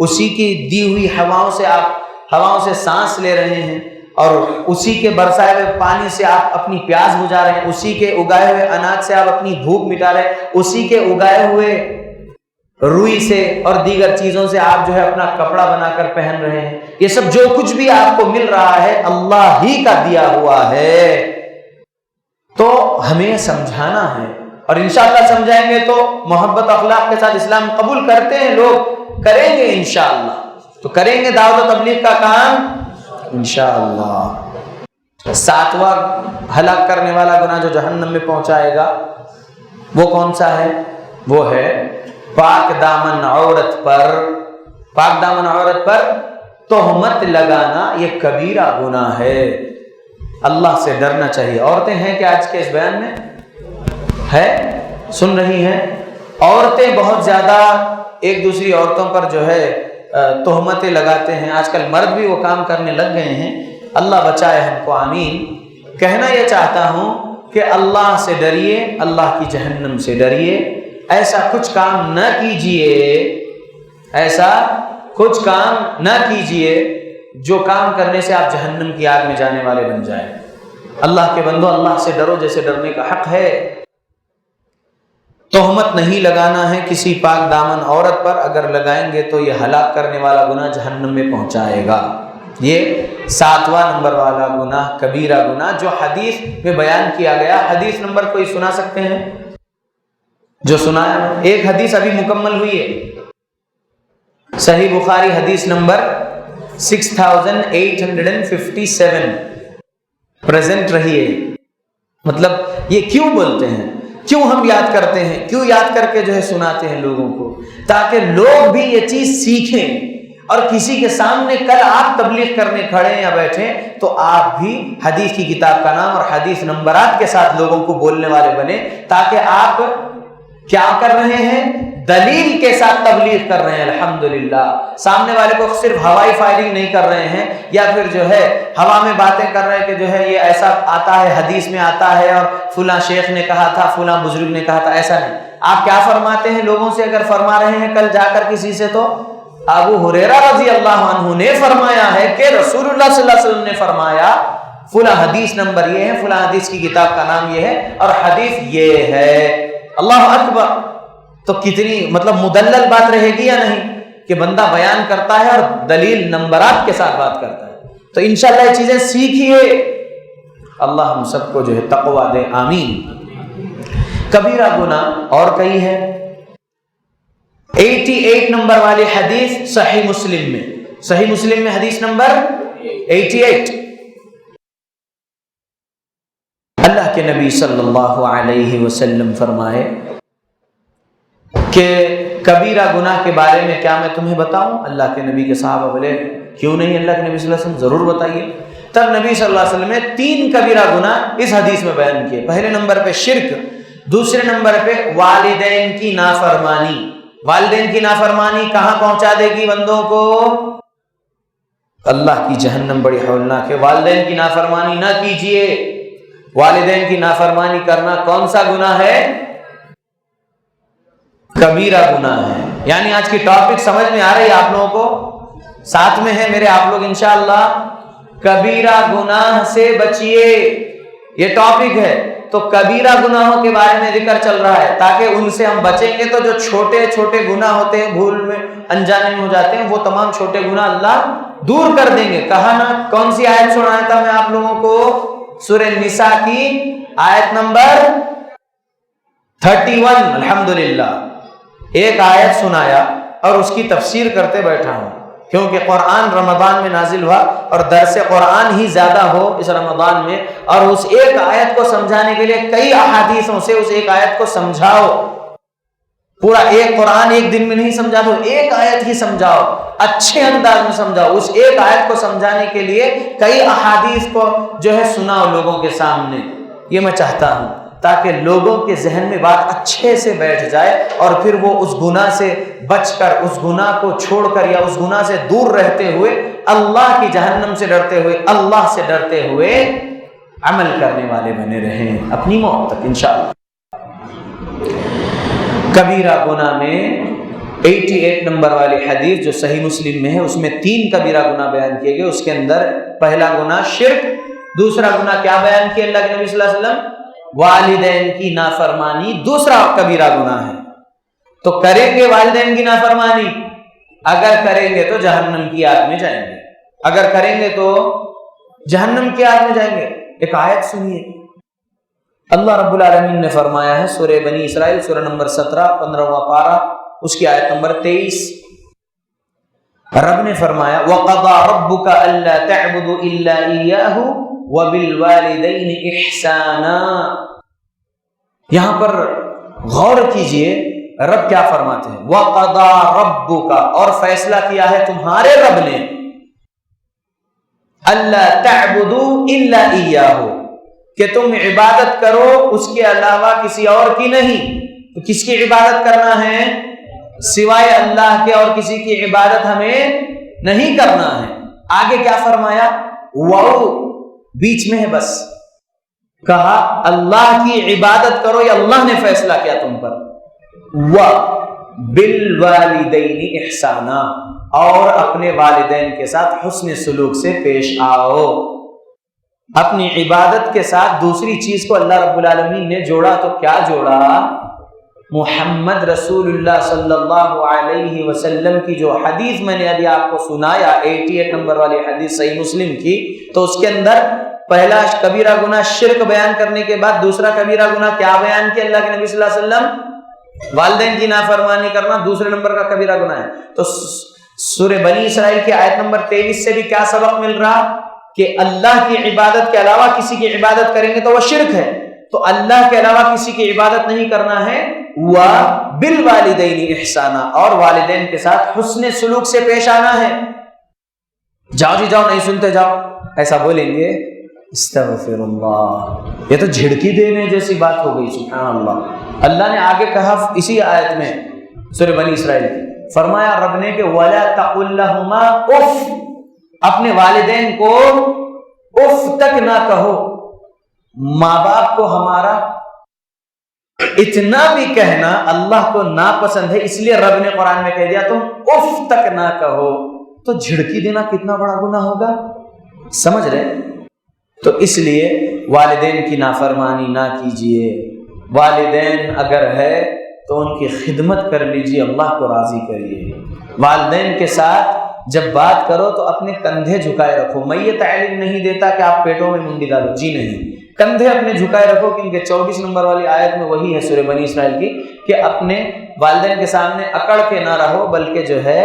اسی کی دی ہوئی ہواؤں سے سانس لے رہے ہیں اور اسی کے برسائے ہوئے پانی سے آپ اپنی پیاس بجھا رہے ہیں، اسی کے اگائے ہوئے اناج سے آپ اپنی بھوک مٹا رہے ہیں، اسی کے اگائے ہوئے روئی سے اور دیگر چیزوں سے آپ جو ہے اپنا کپڑا بنا کر پہن رہے ہیں۔ یہ سب جو کچھ بھی آپ کو مل رہا ہے اللہ ہی کا دیا ہوا ہے، تو ہمیں سمجھانا ہے اور انشاءاللہ سمجھائیں گے تو محبت اخلاق کے ساتھ اسلام قبول کرتے ہیں لوگ، کریں گے انشاءاللہ، تو کریں گے دعوت و تبلیغ کا کام انشاءاللہ۔ 7واں ہلاک کرنے والا گناہ جو جہنم میں پہنچائے گا وہ کون سا ہے؟ وہ ہے پاک دامن عورت پر تہمت لگانا، یہ کبیرہ گناہ ہے، اللہ سے ڈرنا چاہیے۔ عورتیں ہیں کہ آج کے اس بیان میں ہے، سن رہی ہیں؟ عورتیں بہت زیادہ ایک دوسری عورتوں پر جو ہے تہمتیں لگاتے ہیں، آج کل مرد بھی وہ کام کرنے لگ گئے ہیں، اللہ بچائے ہم کو، آمین۔ کہنا یہ چاہتا ہوں کہ اللہ سے ڈریے، اللہ کی جہنم سے ڈریے، ایسا کچھ کام نہ کیجئے جو کام کرنے سے آپ جہنم کی آگ میں جانے والے بن جائیں۔ اللہ کے بندو اللہ سے ڈرو جیسے ڈرنے کا حق ہے۔ تہمت نہیں لگانا ہے کسی پاک دامن عورت پر، اگر لگائیں گے تو یہ ہلاک کرنے والا گناہ جہنم میں پہنچائے گا۔ یہ 7واں نمبر والا گناہ، کبیرہ گناہ جو حدیث میں بیان کیا گیا۔ حدیث نمبر کوئی سنا سکتے ہیں؟ جو سنایا ایک حدیث ابھی مکمل ہوئی ہے، صحیح بخاری حدیث نمبر 6857 پریزنٹ رہی ہے۔ مطلب یہ کیوں بولتے ہیں، کیوں ہم یاد کرتے ہیں، کیوں یاد کر کے جو ہے سناتے ہیں لوگوں کو، تاکہ لوگ بھی یہ چیز سیکھیں اور کسی کے سامنے کل آپ تبلیغ کرنے کھڑے یا بیٹھے تو آپ بھی حدیث کی کتاب کا نام اور حدیث نمبرات کے ساتھ لوگوں کو بولنے والے بنے، تاکہ آپ کیا کر رہے ہیں، دلیل کے ساتھ تبلیغ کر رہے ہیں۔ الحمدللہ سامنے والے کو صرف ہوائی فائرنگ نہیں کر رہے ہیں یا پھر جو ہے ہوا میں باتیں کر رہے ہیں کہ جو ہے یہ ایسا آتا ہے، حدیث میں آتا ہے اور فلاں شیخ نے کہا تھا، فلاں بزرگ نے کہا تھا، ایسا نہیں۔ آپ کیا فرماتے ہیں لوگوں سے؟ اگر فرما رہے ہیں کل جا کر کسی سے تو ابو ہریرہ رضی اللہ عنہ نے فرمایا ہے کہ رسول اللہ صلی اللہ علیہ وسلم نے فرمایا، فلاں حدیث نمبر یہ ہے، فلاں حدیث کی کتاب کا نام یہ ہے اور حدیث یہ ہے۔ اللہ اکبر، تو کتنی مطلب مدلل بات رہے گی یا نہیں کہ بندہ بیان کرتا ہے اور دلیل نمبرات کے ساتھ بات کرتا ہے. تو انشاءاللہ یہ چیزیں سیکھیے. اللہ ہم سب کو جو ہے تقویٰ دے, آمین. کبیرہ گناہ اور کئی ہے. 88 نمبر والی حدیث صحیح مسلم میں, صحیح مسلم میں حدیث نمبر 88. اللہ کے نبی صلی اللہ علیہ وسلم فرمائے کہ کبیرہ گناہ کے بارے میں کیا میں تمہیں بتاؤں؟ اللہ کے نبی کے صحابہ بولے کیوں نہیں اللہ کے نبی صلی اللہ علیہ وسلم, ضرور بتائیے. تب نبی صلی اللہ علیہ وسلم نے 3 کبیرہ گناہ اس حدیث میں بیان کیے. پہلے نمبر پہ شرک, دوسرے نمبر پہ والدین کی نافرمانی. والدین کی نافرمانی کہاں پہنچا دے گی بندوں کو؟ اللہ کی جہنم بڑی ہولناک ہے. والدین کی نافرمانی نہ کیجیے. والدین کی نافرمانی کرنا کون سا گناہ ہے؟ کبیرہ گناہ ہے. یعنی آج کی ٹاپک سمجھ میں آ رہی ہے آپ لوگوں کو؟ ساتھ میں ہے میرے آپ لوگ انشاءاللہ. کبیرہ گناہ سے بچیے, یہ ٹاپک ہے. تو کبیرہ گناہوں کے بارے میں ذکر چل رہا ہے تاکہ ان سے ہم بچیں گے. تو جو چھوٹے چھوٹے گناہ ہوتے ہیں, بھول میں انجانے میں ہو جاتے ہیں, وہ تمام چھوٹے گناہ اللہ دور کر دیں گے. کہا نا کون سی آیت سنایا تھا میں آپ لوگوں کو؟ سورہ نساء کی آیت نمبر 31. الحمدللہ ایک آیت سنایا اور اس کی تفسیر کرتے بیٹھا ہوں, کیونکہ قرآن رمضان میں نازل ہوا اور درس قرآن ہی زیادہ ہو اس رمضان میں, اور اس ایک آیت کو سمجھانے کے لیے کئی احادیثوں سے اس ایک آیت کو سمجھاؤ. پورا ایک قرآن ایک دن میں نہیں سمجھا, دو ایک آیت ہی سمجھاؤ, اچھے انداز میں سمجھاؤ. اس ایک آیت کو سمجھانے کے لیے کئی احادیث کو جو ہے سناؤ لوگوں کے سامنے. یہ میں چاہتا ہوں تاکہ لوگوں کے ذہن میں بات اچھے سے بیٹھ جائے اور پھر وہ اس گناہ سے بچ کر, اس گناہ کو چھوڑ کر یا اس گناہ سے دور رہتے ہوئے, اللہ کی جہنم سے ڈرتے ہوئے, اللہ سے ڈرتے ہوئے عمل کرنے والے بنے رہیں اپنی موت تک انشاءاللہ. کبیرہ گناہ میں 88 نمبر والی حدیث جو صحیح مسلم میں ہے, اس میں 3 کبیرہ گناہ بیان کیے گئے. اس کے اندر پہلا گناہ شرک, دوسرا گناہ کیا بیان کیا اللہ کے نبی صلی اللہ علیہ وسلم؟ والدین کی نافرمانی دوسرا کبیرہ گناہ ہے. تو کریں گے والدین کی نافرمانی, اگر کریں گے تو جہنم کی آگ میں جائیں گے, اگر کریں گے تو جہنم کی آگ میں جائیں گے. ایک آیت سنیے, اللہ رب العالمین نے فرمایا ہے سورہ بنی اسرائیل سورہ نمبر 17 15واں پارہ, اس کی آیت نمبر 23. رب نے فرمایا وَقَضَى رَبُّكَ أَلَّا تَعْبُدُوا إِلَّا إِيَّاهُ وَبِالْوَالِدَيْنِ إِحْسَانًا. یہاں پر غور کیجئے رب کیا فرماتے ہیں. وَقَضَى رَبُّكَ, اور فیصلہ کیا ہے تمہارے رب نے, أَلَّا تَعْبُدُوا إِلَّا إِيَّاهُ, کہ تم عبادت کرو اس کے علاوہ کسی اور کی نہیں. تو کس کی عبادت کرنا ہے؟ سوائے اللہ کے اور کسی کی عبادت ہمیں نہیں کرنا ہے. آگے کیا فرمایا؟ واو بیچ میں ہے بس, کہا اللہ کی عبادت کرو, یہ اللہ نے فیصلہ کیا تم پر. وَبِالْوَالِدَيْنِ إِحْسَانًا, اور اپنے والدین کے ساتھ حسن سلوک سے پیش آؤ. اپنی عبادت کے ساتھ دوسری چیز کو اللہ رب العالمین نے جوڑا, تو کیا جوڑا؟ محمد رسول اللہ صلی اللہ علیہ وسلم کی جو حدیث میں نے ابھی آپ کو سنایا 88 نمبر والی حدیث صحیح مسلم کی, تو اس کے اندر پہلا کبیرہ گناہ شرک بیان کرنے کے بعد دوسرا کبیرہ گناہ کیا بیان کیا اللہ کے نبی صلی اللہ علیہ وسلم؟ والدین کی نافرمانی کرنا دوسرے نمبر کا کبیرہ گناہ ہے. تو سورہ بنی اسرائیل کی آیت نمبر 23 سے بھی کیا سبق مل رہا کہ اللہ کی عبادت کے علاوہ کسی کی عبادت کریں گے تو وہ شرک ہے. تو اللہ کے علاوہ کسی کی عبادت نہیں کرنا ہے. وَبِالْوَالِدَيْنِ إِحْسَانًا, اور والدین کے ساتھ حسن سلوک سے پیش آنا ہے. جاؤ جی جاؤ, نہیں سنتے جاؤ, ایسا بولیں گے استغفر اللہ, یہ تو جھڑکی دینے جیسی بات ہو گئی. سبحان اللہ. اللہ نے آگے کہا اسی آیت میں سورہ بنی اسرائیل کی, فرمایا رب نے کہ وَلَا تَقُلْ لَهُمَا اُف, اپنے والدین کو اف تک نہ کہو. ماں باپ کو ہمارا اتنا بھی کہنا اللہ کو ناپسند ہے, اس لیے رب نے قرآن میں کہہ دیا تم اف تک نہ کہو. تو جھڑکی دینا کتنا بڑا گناہ ہوگا, سمجھ رہے؟ تو اس لیے والدین کی نافرمانی نہ کیجیے. والدین اگر ہے تو ان کی خدمت کر لیجیے، اللہ کو راضی کریے۔ والدین کے ساتھ جب بات کرو تو اپنے کندھے جھکائے رکھو۔ میں یہ تعلیم نہیں دیتا کہ آپ پیٹوں میں منڈی ڈالو، جی نہیں، کندھے اپنے جھکائے رکھو، کیونکہ 24 نمبر والی آیت میں وہی ہے سورہ بنی اسرائیل کی کہ اپنے والدین کے سامنے اکڑ کے نہ رہو، بلکہ جو ہے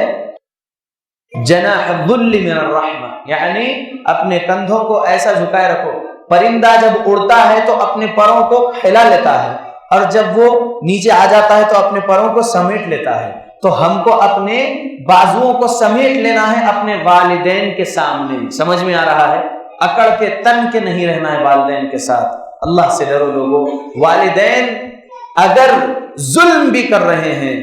جناح الذل من الرحمہ، یعنی اپنے کندھوں کو ایسا جھکائے رکھو۔ پرندہ جب اڑتا ہے تو اپنے پروں کو پھیلا لیتا ہے، اور جب وہ نیچے آ جاتا ہے تو اپنے پروں کو سمیٹ لیتا ہے۔ تو ہم کو اپنے بازوؤں کو سمیٹ لینا ہے اپنے والدین کے سامنے۔ سمجھ میں آ رہا ہے؟ اکڑ کے تن کے نہیں رہنا ہے والدین کے ساتھ۔ اللہ سے ڈرو لوگوں۔ والدین اگر ظلم بھی کر رہے ہیں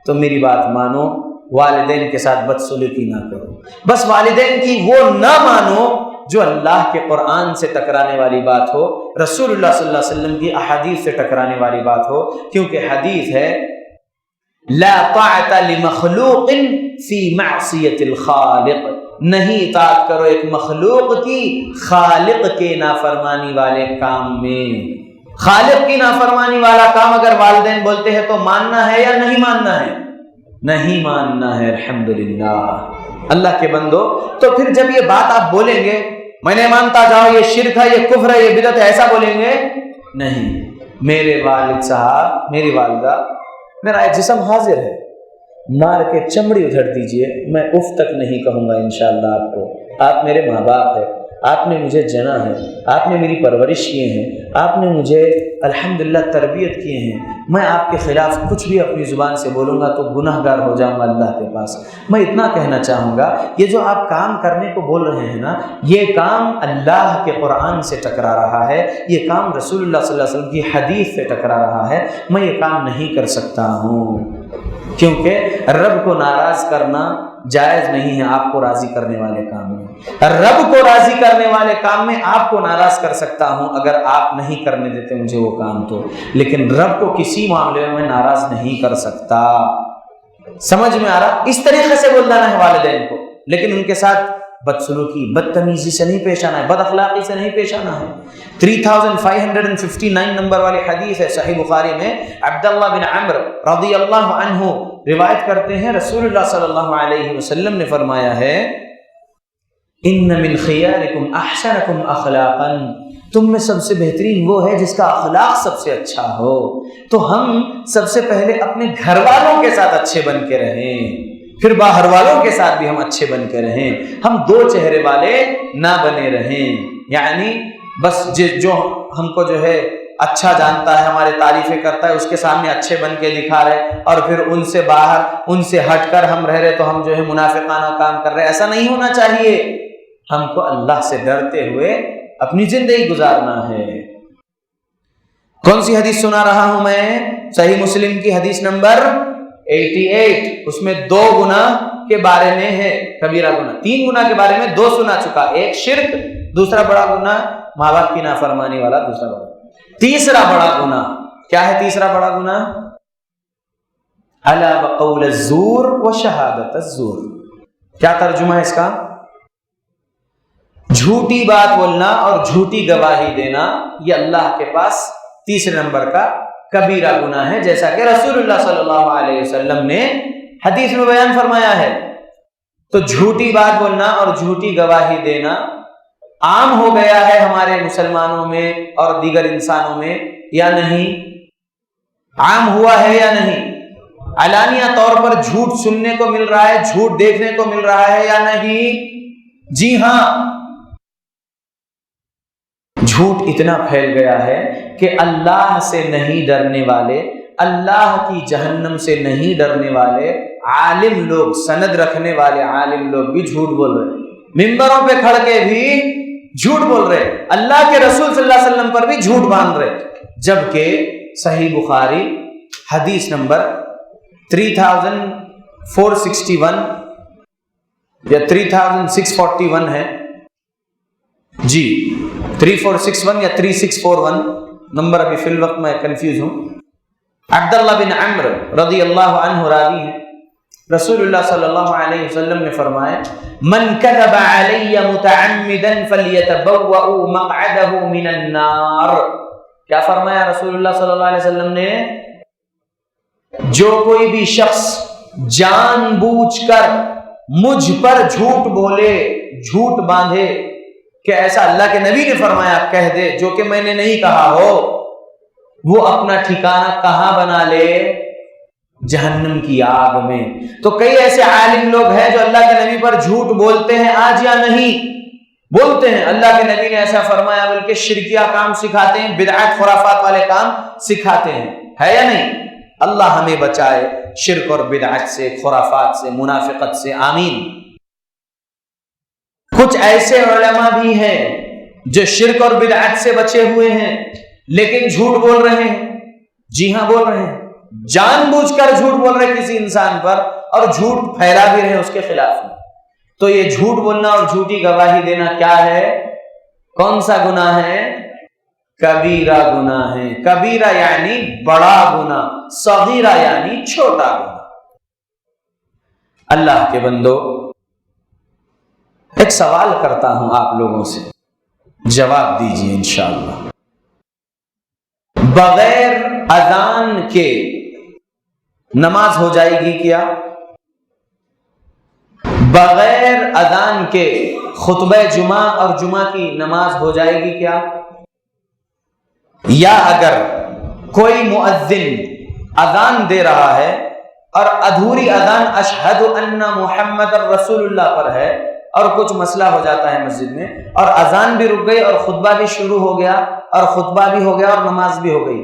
تو میری بات مانو، والدین کے ساتھ بدسلوکی نہ کرو۔ بس والدین کی وہ نہ مانو جو اللہ کے قرآن سے ٹکرانے والی بات ہو، رسول اللہ صلی اللہ علیہ وسلم کی احادیث سے ٹکرانے والی بات ہو، کیونکہ حدیث ہے لا طاعت لمخلوق فی معصیت الخالق، نہیں اطاعت کرو ایک مخلوق کی خالق کے نافرمانی والے کام میں۔ خالق کی نافرمانی والا کام اگر والدین بولتے ہیں تو ماننا ہے یا نہیں ماننا ہے؟ نہیں ماننا ہے۔ الحمدللہ اللہ کے بندو، تو پھر جب یہ بات آپ بولیں گے میں نہیں مانتا، جاؤ یہ شرک ہے، یہ کفر ہے، یہ بدعت ہے، ایسا بولیں گے نہیں۔ میرے والد صاحب، میری والدہ، میرا ایک جسم حاضر ہے، مار کے چمڑی ادھر دیجئے، میں اف تک نہیں کہوں گا انشاءاللہ آپ کو۔ آپ میرے ماں باپ ہیں، آپ نے مجھے جنا ہے، آپ نے میری پرورش کیے ہیں، آپ نے مجھے الحمدللہ تربیت کیے ہیں۔ میں آپ کے خلاف کچھ بھی اپنی زبان سے بولوں گا تو گناہ گار ہو جاؤں گا اللہ کے پاس۔ میں اتنا کہنا چاہوں گا، یہ جو آپ کام کرنے کو بول رہے ہیں نا، یہ کام اللہ کے قرآن سے ٹکرا رہا ہے، یہ کام رسول اللہ صلی اللہ علیہ وسلم کی حدیث سے ٹکرا رہا ہے، میں یہ کام نہیں کر سکتا ہوں، کیونکہ رب کو ناراض کرنا جائز نہیں ہے آپ کو راضی کرنے والے کام میں۔ رب کو راضی کرنے والے کام میں آپ کو ناراض کر سکتا ہوں اگر آپ نہیں کرنے دیتے مجھے وہ کام تو، لیکن رب کو کسی معاملے میں ناراض نہیں کر سکتا۔ سمجھ میں آ رہا؟ اس طریقے سے بولنا ہے والدین کو، لیکن ان کے ساتھ بدسلوکی، بدتمیزی سے نہیں پیش آنا ہے، بد اخلاقی سے نہیں پیش آنا ہے۔ 3559 نمبر والی حدیث ہے صحیح بخاری میں، عبداللہ بن عمرو رضی اللہ عنہ روایت کرتے ہیں، رسول اللہ صلی اللہ علیہ وسلم نے فرمایا ہے ان من خیارکم احسنکم اخلاقا، تم میں سب سے بہترین وہ ہے جس کا اخلاق سب سے اچھا ہو۔ تو ہم سب سے پہلے اپنے گھر والوں کے ساتھ اچھے بن کے رہیں، پھر باہر والوں کے ساتھ بھی ہم اچھے بن کے رہیں، ہم دو چہرے والے نہ بنے رہیں۔ یعنی بس جو ہم کو جو ہے اچھا جانتا ہے، ہمارے تعریفیں کرتا ہے، اس کے سامنے اچھے بن کے دکھا رہے، اور پھر ان سے باہر، ان سے ہٹ کر ہم رہ رہے تو ہم جو ہے منافقانہ کام کر رہے۔ ایسا نہیں ہونا چاہیے، ہم کو اللہ سے ڈرتے ہوئے اپنی زندگی گزارنا ہے۔ کون سی حدیث سنا رہا ہوں میں؟ صحیح مسلم کی حدیث نمبر 88، اس میں 2 گناہ کے بارے میں ہے، کبیرہ گناہ، 3 گناہ کے بارے میں 2 سنا چکا، ایک شرک، دوسرا بڑا گناہ ماں باپ کی نافرمانی والا، دوسرا بڑا، تیسرا بڑا گناہ کیا ہے؟ تیسرا بڑا گناہ الا وقول الزور وشہادت الزور۔ کیا ترجمہ ہے اس کا؟ جھوٹی بات بولنا اور جھوٹی گواہی دینا، یہ اللہ کے پاس تیسرے نمبر کا کبیرہ گناہ ہے، جیسا کہ رسول اللہ صلی اللہ علیہ وسلم نے حدیث میں بیان فرمایا ہے۔ تو جھوٹی بات بولنا اور جھوٹی گواہی دینا عام ہو گیا ہے ہمارے مسلمانوں میں اور دیگر انسانوں میں یا نہیں؟ عام ہوا ہے یا نہیں؟ علانیہ طور پر جھوٹ سننے کو مل رہا ہے، جھوٹ دیکھنے کو مل رہا ہے یا نہیں؟ جی ہاں، جھوٹ اتنا پھیل گیا ہے کہ اللہ سے نہیں ڈرنے والے، اللہ کی جہنم سے نہیں ڈرنے والے عالم لوگ، سند رکھنے والے عالم لوگ بھی جھوٹ بول رہے، ممبروں پہ کھڑ کے بھی جھوٹ بول رہے، اللہ کے رسول صلی اللہ علیہ وسلم پر بھی جھوٹ باندھ رہے، جبکہ صحیح بخاری حدیث نمبر 3461 یا 3641 ہے جی، 3461 یا 3641 نمبر، ابھی فی الوقت میں کنفیوز ہوں۔ عبداللہ بن عمرو رضی اللہ عنہ راوی ہیں، رسول اللہ صلی اللہ علیہ وسلم نے فرمایا من کذب علی متعمدا فلیتبوأ مقعدہ من النار۔ کیا فرمایا رسول اللہ صلی اللہ علیہ وسلم نے؟ جو کوئی بھی شخص جان بوجھ کر مجھ پر جھوٹ بولے، جھوٹ باندھے کہ ایسا اللہ کے نبی نے فرمایا کہہ دے جو کہ میں نے نہیں کہا ہو، وہ اپنا ٹھکانہ کہاں بنا لے؟ جہنم کی آگ میں۔ تو کئی ایسے عالم لوگ ہیں جو اللہ کے نبی پر جھوٹ بولتے ہیں، آج یا نہیں بولتے ہیں اللہ کے نبی نے ایسا فرمایا، بلکہ شرکیہ کام سکھاتے ہیں، بدعات خرافات والے کام سکھاتے ہیں، ہے یا نہیں؟ اللہ ہمیں بچائے شرک اور بدعت سے، خرافات سے، منافقت سے، آمین۔ کچھ ایسے علماء بھی ہیں جو شرک اور بدعت سے بچے ہوئے ہیں لیکن جھوٹ بول رہے ہیں، جی ہاں بول رہے ہیں، جان بوجھ کر جھوٹ بول رہے کسی انسان پر اور جھوٹ پھیلا بھی رہے اس کے خلاف میں۔ تو یہ جھوٹ بولنا اور جھوٹی گواہی دینا کیا ہے؟ کون سا گناہ ہے؟ کبیرہ گناہ ہے۔ کبیرہ یعنی بڑا گناہ، صغیرہ یعنی چھوٹا گناہ۔ اللہ کے بندو، ایک سوال کرتا ہوں آپ لوگوں سے، جواب دیجیے انشاءاللہ۔ بغیر اذان کے نماز ہو جائے گی کیا؟ بغیر اذان کے خطبہ جمعہ اور جمعہ کی نماز ہو جائے گی کیا؟ یا اگر کوئی مؤذن اذان دے رہا ہے اور ادھوری اذان اشہد ان محمد رسول اللہ پر ہے اور کچھ مسئلہ ہو جاتا ہے مسجد میں اور اذان بھی رک گئی اور خطبہ بھی شروع ہو گیا اور خطبہ بھی ہو گیا اور نماز بھی ہو گئی،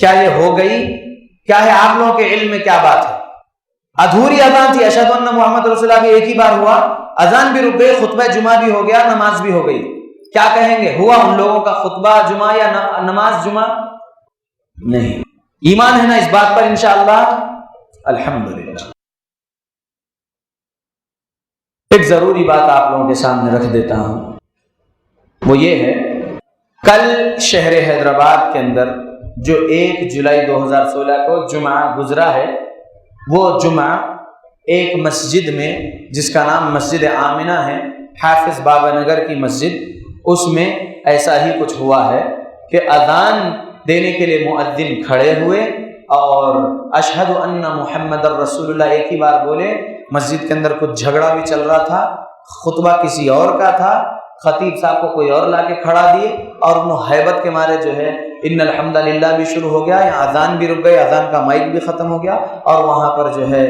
کیا یہ ہو گئی؟ کیا ہے آپ لوگوں کے علم میں کیا بات ہے؟ ادھوری اذان تھی، اشہد ان محمد رسول اللہ بھی ایک ہی بار ہوا، اذان بھی رک گئی، خطبہ جمعہ بھی ہو گیا، نماز بھی ہو گئی، کیا کہیں گے؟ ہوا ان لوگوں کا خطبہ جمعہ یا نماز جمعہ؟ نہیں۔ ایمان ہے نا اس بات پر انشاءاللہ؟ الحمدللہ۔ ایک ضروری بات آپ لوگوں کے سامنے رکھ دیتا ہوں، وہ یہ ہے کل شہر حیدرآباد کے اندر جو 1 جولائی 2016 کو جمعہ گزرا ہے، وہ جمعہ ایک مسجد میں جس کا نام مسجد آمنہ ہے، حافظ بابا نگر کی مسجد، اس میں ایسا ہی کچھ ہوا ہے کہ اذان دینے کے لیے مؤذن کھڑے ہوئے اور اشہد ان محمد الرسول اللہ ایک ہی بار بولے۔ مسجد کے اندر کچھ جھگڑا بھی چل رہا تھا، خطبہ کسی اور کا تھا، خطیب صاحب کو کوئی اور لا کے کھڑا دیے اور انہوں حیبت کے مارے جو ہے ان الحمدللہ بھی شروع ہو گیا، یا اذان بھی رک گئی، اذان کا مائک بھی ختم ہو گیا اور وہاں پر جو ہے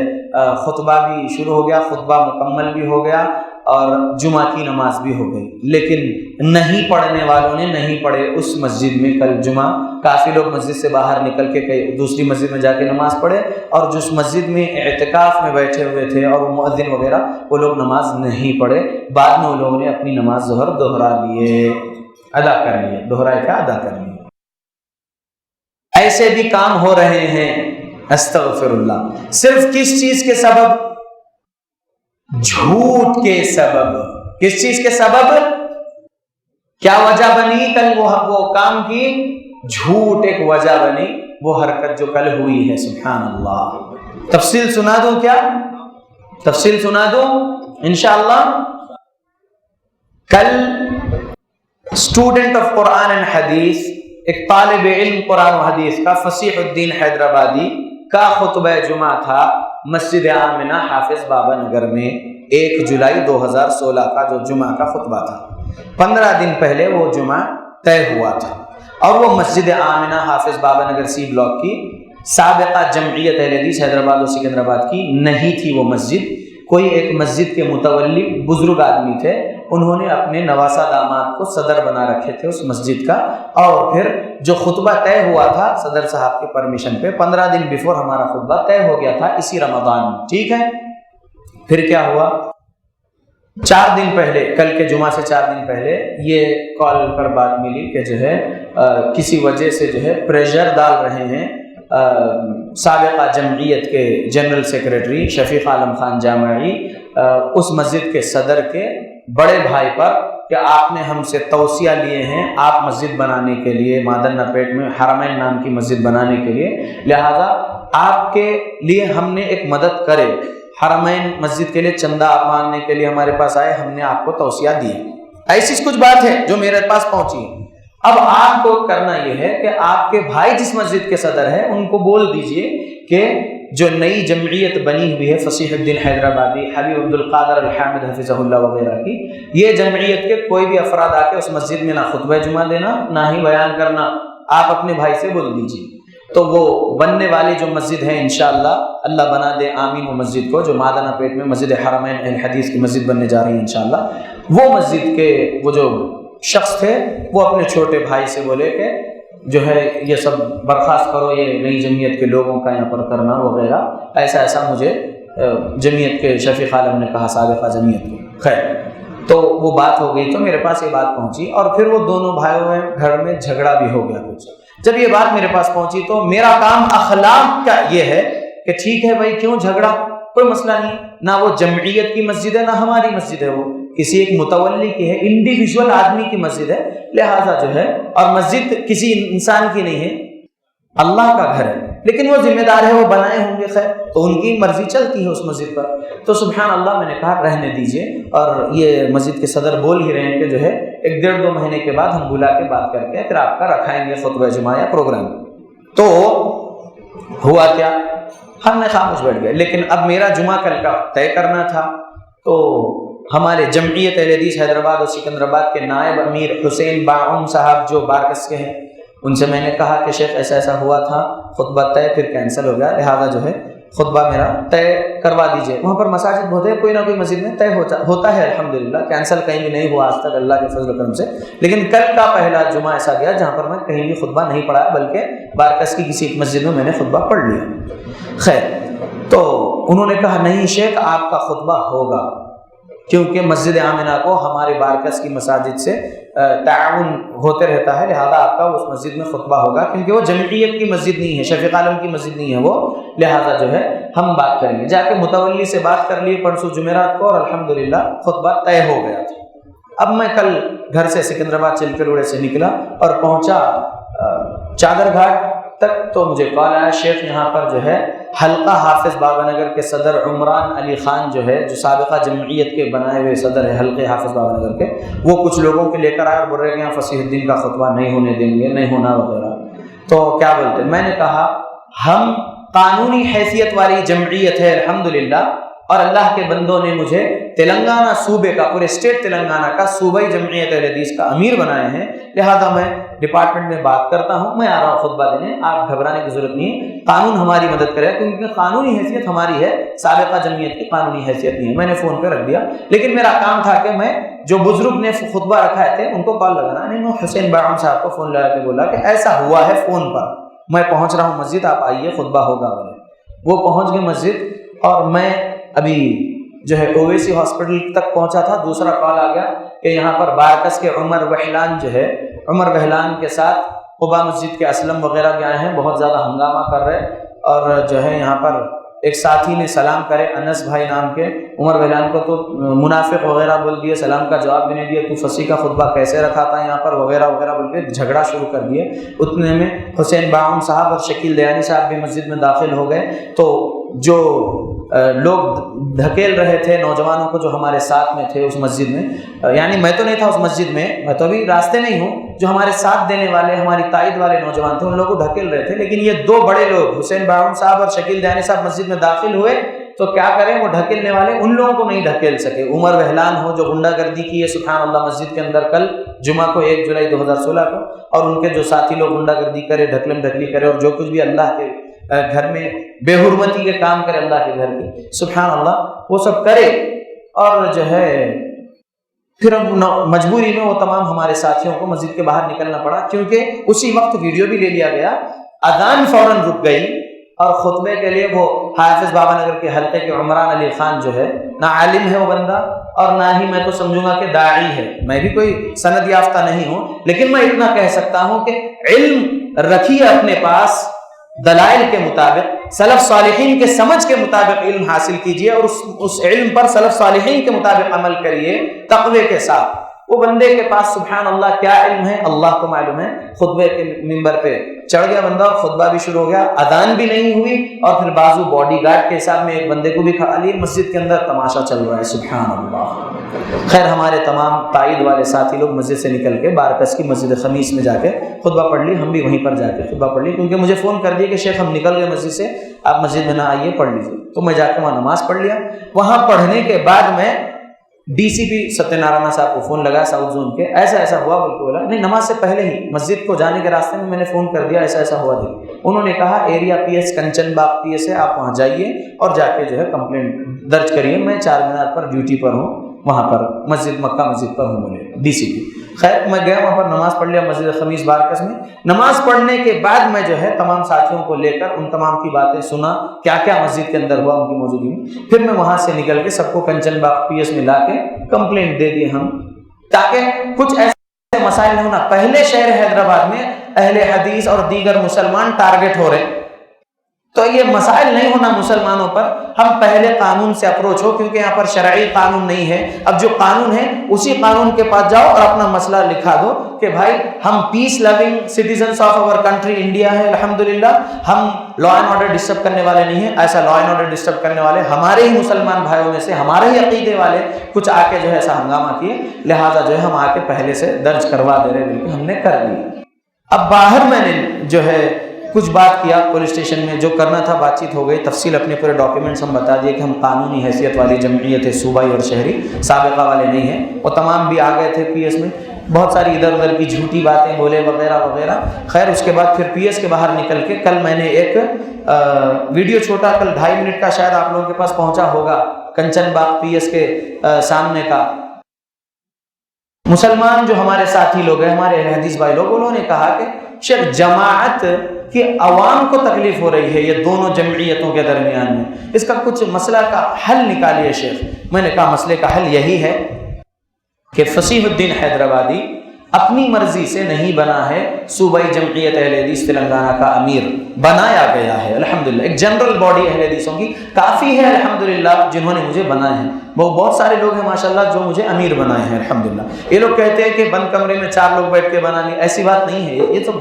خطبہ بھی شروع ہو گیا، خطبہ مکمل بھی ہو گیا اور جمعہ کی نماز بھی ہو گئی۔ لیکن نہیں پڑھنے والوں نے نہیں پڑھے اس مسجد میں کل جمعہ، کافی لوگ مسجد سے باہر نکل کے کئی دوسری مسجد میں جا کے نماز پڑھے، اور جس مسجد میں اعتکاف میں بیٹھے ہوئے تھے اور مؤذن وغیرہ وہ لوگ نماز نہیں پڑھے۔ بعد میں وہ لوگوں نے اپنی نماز ظہر دوہرا لیے، ادا کر لیے، دوہرائے کیا ادا کر لیے۔ ایسے بھی کام ہو رہے ہیں، استغفر اللہ، صرف کس چیز کے سبب؟ جھوٹ کے سبب۔ کس چیز کے سبب؟ کیا وجہ بنی کل وہ کام کی؟ جھوٹ ایک وجہ بنی، وہ حرکت جو کل ہوئی ہے، سبحان اللہ۔ تفصیل سنا دوں کیا؟ تفصیل سنا دوں انشاءاللہ۔ کل اسٹوڈنٹ آف قرآن اینڈ حدیث، ایک طالب علم قرآن و حدیث کا، فصیح الدین حیدرآبادی کا خطبہ جمعہ تھا مسجد آمنہ حافظ بابا نگر میں 1 جولائی 2016 کا جو جمعہ کا خطبہ تھا۔ 15 دن پہلے وہ جمعہ طے ہوا تھا اور وہ مسجد آمنہ حافظ بابا نگر سی بلاک کی سابقہ جمعیت اہل حدیث حیدرآباد و سکندرآباد کی نہیں تھی وہ مسجد۔ کوئی ایک مسجد کے متولی بزرگ آدمی تھے، انہوں نے اپنے نواسہ داماد کو صدر بنا رکھے تھے اس مسجد کا، اور پھر جو خطبہ طے ہوا تھا صدر صاحب کے پرمیشن پہ 15 دن بیفور ہمارا خطبہ طے ہو گیا تھا اسی رمضان میں، ٹھیک ہے۔ پھر کیا ہوا؟ 4 دن پہلے، کل کے جمعہ سے 4 دن پہلے یہ کال پر بات ملی کہ جو ہے کسی وجہ سے جو ہے پریشر ڈال رہے ہیں سابقہ جمعیت کے جنرل سیکریٹری شفیق عالم خان جامعی اس مسجد کے صدر کے بڑے بھائی پر کہ آپ نے ہم سے توصیہ لیے ہیں آپ مسجد بنانے کے لیے، مادن پیٹ میں حرمین نام کی مسجد بنانے کے لیے، لہذا آپ کے لیے ہم نے ایک مدد کرے، حرمین مسجد کے لیے چندہ آپ مانگنے کے لیے ہمارے پاس آئے، ہم نے آپ کو توصیہ دی۔ ایسی کچھ بات ہے جو میرے پاس پہنچی ہے۔ اب آپ کو کرنا یہ ہے کہ آپ کے بھائی جس مسجد کے صدر ہیں ان کو بول دیجئے کہ جو نئی جمعیت بنی ہوئی ہے فصیح الدین حیدرآبادی، حبیب عبدالقادر الحامد حفظہ اللہ وغیرہ کی، یہ جمعیت کے کوئی بھی افراد آ کے اس مسجد میں نہ خطبہ جمعہ دینا نہ ہی بیان کرنا، آپ اپنے بھائی سے بول دیجیے۔ تو وہ بننے والی جو مسجد ہے انشاءاللہ اللہ بنا دے آمین، وہ مسجد کو جو مادنہ پیٹ میں مسجد حرمین الحدیث کی مسجد بننے جا رہی ہے انشاءاللہ، وہ مسجد کے وہ جو شخص تھے وہ اپنے چھوٹے بھائی سے بولے کہ جو ہے یہ سب برخاست کرو، یہ نئی جمعیت کے لوگوں کا یہاں پر کرنا وغیرہ، ایسا ایسا مجھے جمعیت کے شفیق عالم نے کہا، سابقہ جمعیت کو۔ خیر، تو وہ بات ہو گئی، تو میرے پاس یہ بات پہنچی اور پھر وہ دونوں بھائیوں میں گھر میں جھگڑا بھی ہو گیا کچھ۔ جب یہ بات میرے پاس پہنچی تو میرا کام اخلاق کا یہ ہے کہ ٹھیک ہے بھائی، کیوں جھگڑا، کوئی مسئلہ نہیں، نہ وہ جمعیت کی مسجد ہے نہ ہماری مسجد ہے، وہ کسی ایک متولی کی ہے، انڈیویجول آدمی کی مسجد ہے، لہٰذا جو ہے، اور مسجد کسی انسان کی نہیں ہے، اللہ کا گھر ہے، لیکن وہ ذمہ دار ہے، وہ بنائے ہوں گے، خیر تو ان کی مرضی چلتی ہے اس مسجد پر۔ تو سبحان اللہ، میں نے کہا رہنے دیجئے، اور یہ مسجد کے صدر بول ہی رہے ہیں کہ جو ہے 1-1.5-2 مہینے کے بعد ہم بلا کے بات کر کے پھر آپ کا رکھائیں گے خطبہ جمعہ یا پروگرام۔ تو ہوا کیا، ہم نے خاموش بیٹھ گئے، لیکن اب میرا جمعہ کل کا طے کرنا تھا۔ تو ہمارے جمعیت اہل حدیث حیدرآباد اور سکندرآباد کے نائب امیر حسین باعم صاحب جو بارکس کے ہیں، ان سے میں نے کہا کہ شیخ ایسا ایسا ہوا تھا، خطبہ طے پھر کینسل ہو گیا، لہٰذا جو ہے خطبہ میرا طے کروا دیجئے۔ وہاں پر مساجد بہت ہے، کوئی نہ کوئی مسجد میں طے ہوتا ہے الحمدللہ، کینسل کہیں بھی نہیں ہوا آج تک اللہ کے فضل و کرم سے، لیکن کل کا پہلا جمعہ ایسا گیا جہاں پر میں کہیں بھی خطبہ نہیں پڑھا، بلکہ بارکس کی کسی ایک مسجد میں نے خطبہ پڑھ لیا۔ خیر، تو انہوں نے کہا نہیں شیخ آپ کا خطبہ ہوگا، کیونکہ مسجد آمنہ کو ہمارے بارکس کی مساجد سے تعاون ہوتے رہتا ہے، لہذا آپ کا اس مسجد میں خطبہ ہوگا، کیونکہ وہ جمعیت کی مسجد نہیں ہے، شفیق عالم کی مسجد نہیں ہے وہ، لہذا جو ہے ہم بات کریں گے۔ جا کے متولی سے بات کر لی پرسوں جمعرات کو، اور الحمدللہ خطبہ طے ہو گیا تھا۔ اب میں کل گھر سے سکندرآباد چلکے روڑے سے نکلا اور پہنچا چادر گھاٹ تک، تو مجھے کال آیا شیخ یہاں پر جو ہے حلقہ حافظ بابا نگر کے صدر عمران علی خان جو ہے، جو سابقہ جمعیت کے بنائے ہوئے صدر ہے حلقہ حافظ بابا نگر کے، وہ کچھ لوگوں کے لے کر آئے اور بول رہے ہیں یہاں فصیح الدین کا خطبہ نہیں ہونے دیں گے، نہیں ہونا وغیرہ۔ تو کیا بولتے، میں نے کہا ہم قانونی حیثیت والی جمعیت ہے الحمدللہ، اور اللہ کے بندوں نے مجھے تلنگانہ صوبے کا، پورے اسٹیٹ تلنگانہ کا صوبائی جمعیت اہل حدیث کا امیر بنائے ہیں، لہذا میں ڈپارٹمنٹ میں بات کرتا ہوں، میں آ رہا ہوں خطبہ دینے، آپ گھبرانے کی ضرورت نہیں ہے، قانون ہماری مدد کرے گا، کیونکہ قانونی حیثیت ہماری ہے، سابقہ جمعیت کی قانونی حیثیت نہیں ہے۔ میں نے فون پہ رکھ دیا، لیکن میرا کام تھا کہ میں جو بزرگ نے خطبہ رکھائے تھے ان کو کال لگانا، انہوں نے حسین باعم صاحب کو فون لگا کے بولا کہ ایسا ہوا ہے فون پر، میں پہنچ رہا ہوں مسجد، آپ آئیے خطبہ ہوگا بولے۔ وہ پہنچ گئے مسجد، اور میں ابھی جو ہے اویسی ہاسپٹل تک پہنچا تھا، دوسرا کال آ گیا کہ یہاں پر بارکس کے عمر وحلان جو ہے، عمر وحلان کے ساتھ قبا مسجد کے اسلم وغیرہ بھی آئے ہیں، بہت زیادہ ہنگامہ کر رہے، اور جو ہے یہاں پر ایک ساتھی نے سلام کرے انس بھائی نام کے، عمر وحلان کو تو منافق وغیرہ بول دیے، سلام کا جواب بھی نہیں دیا، تو فصیح کا خطبہ کیسے رکھا تھا یہاں پر وغیرہ وغیرہ بول کے جھگڑا شروع کر دیے۔ اتنے میں حسین باعم صاحب اور شکیل دیانی صاحب بھی مسجد میں داخل ہو گئے، تو جو لوگ دھکیل رہے تھے نوجوانوں کو جو ہمارے ساتھ میں تھے اس مسجد میں، یعنی میں تو نہیں تھا اس مسجد میں، میں تو ابھی راستے میں ہی ہوں، جو ہمارے ساتھ دینے والے ہماری تائید والے نوجوان تھے ان لوگوں کو دھکیل رہے تھے، لیکن یہ دو بڑے لوگ حسین باعم صاحب اور شکیل دیانی صاحب مسجد میں داخل ہوئے، تو کیا کریں، وہ ڈھکیلنے والے ان لوگوں کو نہیں ڈھکیل سکے۔ عمر وحلان ہو جو غنڈہ گردی کی ہے سبحان اللہ مسجد کے اندر کل جمعہ کو 1 جولائی 2016 کو، اور ان کے جو ساتھی لوگ غنڈہ گردی کرے، ڈھکلم ڈھکلی کرے، اور جو کچھ بھی اللہ کے گھر میں بے حرمتی کے کام کرے اللہ کے گھر کی، سبحان اللہ وہ سب کرے، اور جو ہے پھر مجبوری میں وہ تمام ہمارے ساتھیوں کو مسجد کے باہر نکلنا پڑا، کیونکہ اسی وقت ویڈیو بھی لے لیا گیا، اذان فوراً رک گئی، اور خطبے کے لیے وہ حافظ بابا نگر کے حلقے کے عمران علی خان جو ہے، نہ عالم ہے وہ بندہ، اور نہ ہی میں تو سمجھوں گا کہ داعی ہے، میں بھی کوئی سند یافتہ نہیں ہوں، لیکن میں اتنا کہہ سکتا ہوں کہ علم رکھیے اپنے پاس، دلائل کے مطابق، سلف صالحین کے سمجھ کے مطابق علم حاصل کیجئے، اور اس علم پر سلف صالحین کے مطابق عمل کریے تقوی کے ساتھ، وہ بندے کے پاس سبحان اللہ کیا علم ہے اللہ کو معلوم ہے، خطبے کے ممبر پہ چڑھ گیا بندہ، خطبہ بھی شروع ہو گیا، اذان بھی نہیں ہوئی، اور پھر بازو باڈی گارڈ کے حساب میں ایک بندے کو بھی کھڑا لیے، مسجد کے اندر تماشا چل رہا ہے، سبحان اللہ۔ خیر ہمارے تمام قائد والے ساتھی لوگ مسجد سے نکل کے بارکس کی مسجد خمیس میں جا کے خطبہ پڑھ لی، ہم بھی وہیں پر جا کے خطبہ پڑھ لی، کیونکہ مجھے فون کر دیا کہ شیخ ہم نکل گئے مسجد سے، آپ مسجد میں نہ آئیے، پڑھ لیجیے۔ تو میں جا کے وہاں نماز پڑھ لیا۔ وہاں پڑھنے کے بعد میں ڈی سی پی ستیہ نارائن صاحب کو فون لگا ساؤتھ زون کے، ایسا ایسا ہوا، بول کے بولا نہیں، نماز سے پہلے ہی مسجد کو جانے کے راستے میں نے فون کر دیا، ایسا ایسا ہوا دیکھ۔ انہوں نے کہا ایریا پی ایس کنچن باغ پی ایس ہے، آپ وہاں جائیے اور جا کے جو ہے کمپلینٹ درج کریے، میں 4 مینار پر ڈیوٹی پر ہوں، وہاں پر مسجد مکہ مسجد پر ہوں، بولے ڈی سی پی۔ خیر میں گیا وہاں پر نماز پڑھ لیا مسجد خمیس بارکس میں۔ نماز پڑھنے کے بعد میں جو ہے تمام ساتھیوں کو لے کر ان تمام کی باتیں سنا، کیا کیا مسجد کے اندر ہوا ان کی موجودگی میں۔ پھر میں وہاں سے نکل کے سب کو کنچن باغ پی ایس میں لا کے کمپلینٹ دے دی ہم، تاکہ کچھ ایسے مسائل نہیں ہونا۔ پہلے شہر حیدرآباد میں اہل حدیث اور دیگر مسلمان ٹارگٹ ہو رہے، تو یہ مسائل نہیں ہونا مسلمانوں پر، ہم پہلے قانون سے اپروچ ہو، کیونکہ یہاں پر شرعی قانون نہیں ہے۔ اب جو قانون ہے اسی قانون کے پاس جاؤ اور اپنا مسئلہ لکھا دو کہ بھائی ہم پیس لونگ سٹیزنس آف اور کنٹری انڈیا ہے، الحمدللہ، ہم لا اینڈ آرڈر ڈسٹرب کرنے والے نہیں ہیں۔ ایسا لا اینڈ آرڈر ڈسٹرب کرنے والے ہمارے ہی مسلمان بھائیوں میں سے، ہمارے ہی عقیدے والے کچھ آ کے جو ہے ایسا ہنگامہ کیے، لہٰذا جو ہے ہم آ کے پہلے سے درج کروا دے رہے، بلکہ ہم نے کر دیا۔ اب باہر میں نے جو ہے کچھ بات کیا پولیس اسٹیشن میں، جو کرنا تھا بات چیت ہو گئی، تفصیل اپنے پورے ڈاکیومنٹس ہم بتا دیے کہ ہم قانونی حیثیت والی جمعیت ہے، صوبائی اور شہری، سابقہ والے نہیں ہیں۔ وہ تمام بھی آ گئے تھے پی ایس میں، بہت ساری ادھر ادھر کی جھوٹی باتیں بولے وغیرہ وغیرہ۔ خیر اس کے بعد پھر پی ایس کے باہر نکل کے کل میں نے ایک ویڈیو چھوٹا، کل 2.5 منٹ کا شاید آپ لوگوں کے پاس پہنچا ہوگا، کنچن باغ پی ایس کے سامنے کا۔ مسلمان جو ہمارے ساتھی لوگ ہیں، ہمارے اہل حدیث بھائی لوگ، انہوں نے کہا کہ شیخ جماعت کہ عوام کو تکلیف ہو رہی ہے یہ دونوں جمعیتوں کے درمیان میں، اس کا کچھ مسئلہ کا حل نکالیے شیخ۔ میں نے کہا مسئلے کا حل یہی ہے کہ فصیح الدین حیدرآبادی اپنی مرضی سے نہیں بنا ہے صوبائی جمعیت اہل حدیث تلنگانہ کا امیر، بنایا گیا ہے الحمدللہ۔ ایک جنرل باڈی اہل حدیثوں کی کافی ہے الحمدللہ جنہوں نے مجھے بنائے ہیں، وہ بہت سارے لوگ ہیں ماشاءاللہ جو مجھے امیر بنائے ہیں الحمدللہ۔ یہ لوگ کہتے ہیں کہ بند کمرے میں 4 لوگ بیٹھ کے بنانی، ایسی بات نہیں ہے، یہ تو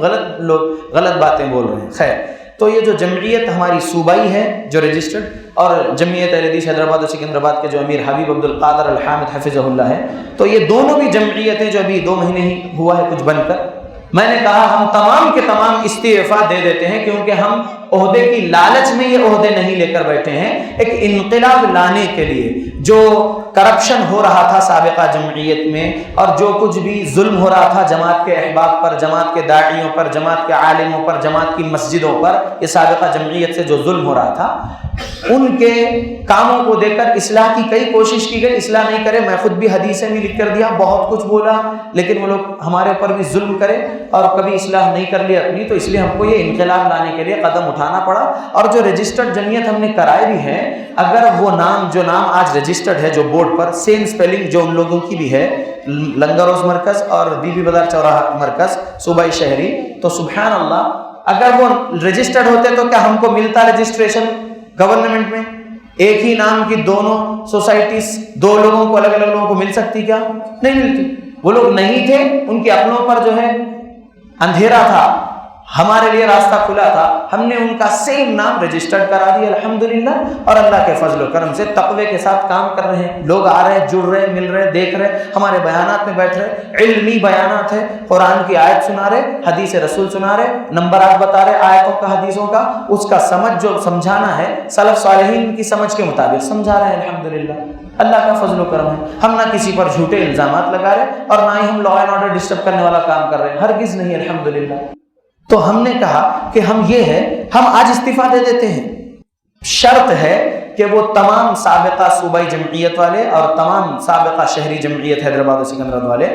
غلط باتیں بول رہے ہیں۔ خیر تو یہ جو جمعیت ہماری صوبائی ہے جو رجسٹرڈ، اور جمعیت اہل حدیث حیدرآباد اور سکندرآباد کے جو امیر حبیب عبد القادر الحامد حفظہ اللہ ہے، تو یہ دونوں بھی جمعیتیں جو ابھی 2 مہینے ہی ہوا ہے کچھ بن کر، میں نے کہا ہم تمام کے تمام استعفا دے دیتے ہیں، کیونکہ ہم عہدے کی لالچ میں یہ عہدے نہیں لے کر بیٹھے ہیں، ایک انقلاب لانے کے لیے۔ جو کرپشن ہو رہا تھا سابقہ جمعیت میں، اور جو کچھ بھی ظلم ہو رہا تھا جماعت کے احباب پر، جماعت کے داعیوں پر، جماعت کے عالموں پر، جماعت کی مسجدوں پر، یہ سابقہ جمعیت سے جو ظلم ہو رہا تھا، ان کے کاموں کو دیکھ کر اصلاح کی کئی کوشش کی گئی، اصلاح نہیں کرے، میں خود بھی حدیثیں بھی لکھ کر دیا، بہت کچھ بولا، لیکن وہ لوگ ہمارے اوپر بھی ظلم کرے اور کبھی اصلاح نہیں کر لی اپنی، تو اس لیے ہم کو یہ انقلاب لانے کے لیے قدم اٹھانا پڑا۔ اور جو رجسٹرڈ جمعیت ہم نے کرائے بھی ہے، اگر وہ جو نام آج رجسٹرڈ ہے جو بورڈ پر، سیم سپیلنگ جو ان لوگوں کی بھی ہے، لنگروز مرکز اور بی بی بازار چوراہا مرکز صوبائی شہری، تو سبحان اللہ اگر وہ رجسٹرڈ ہوتے تو کیا ہم کو ملتا رجسٹریشن گورنمنٹ میں؟ ایک ہی نام کی دونوں سوسائٹیز 2 لوگوں کو، الگ الگ لوگوں کو مل سکتی کیا؟ نہیں ملتی۔ وہ لوگ نہیں تھے، ان کے اپنوں پر جو ہے اندھیرا تھا، ہمارے لیے راستہ کھلا تھا، ہم نے ان کا سیم نام رجسٹرڈ کرا دیا الحمدللہ۔ اور اللہ کے فضل و کرم سے تقوی کے ساتھ کام کر رہے ہیں، لوگ آ رہے ہیں، جڑ رہے ہیں، مل رہے ہیں، دیکھ رہے ہیں، ہمارے بیانات میں بیٹھ رہے، علمی بیانات ہے، قرآن کی آیت سنا رہے، حدیث رسول سنا رہے، نمبرات بتا رہے آیتوں کا، حدیثوں کا، اس کا سمجھ جو سمجھانا ہے سلف صالحین کی سمجھ کے مطابق سمجھا رہے ہیں الحمدللہ۔ اللہ کا فضل و کرم ہے، ہم نہ کسی پر جھوٹے الزامات لگا رہے اور نہ ہی ہم لا اینڈ آرڈر ڈسٹرب کرنے والا کام کر رہے ہیں، ہرگز نہیں الحمدللہ۔ تو ہم نے کہا کہ ہم یہ ہے، ہم آج استعفا دے دیتے ہیں، شرط ہے کہ وہ تمام سابقہ صوبائی جمعیت والے اور تمام سابقہ شہری جمعیت حیدرآباد اور سکندرآباد والے،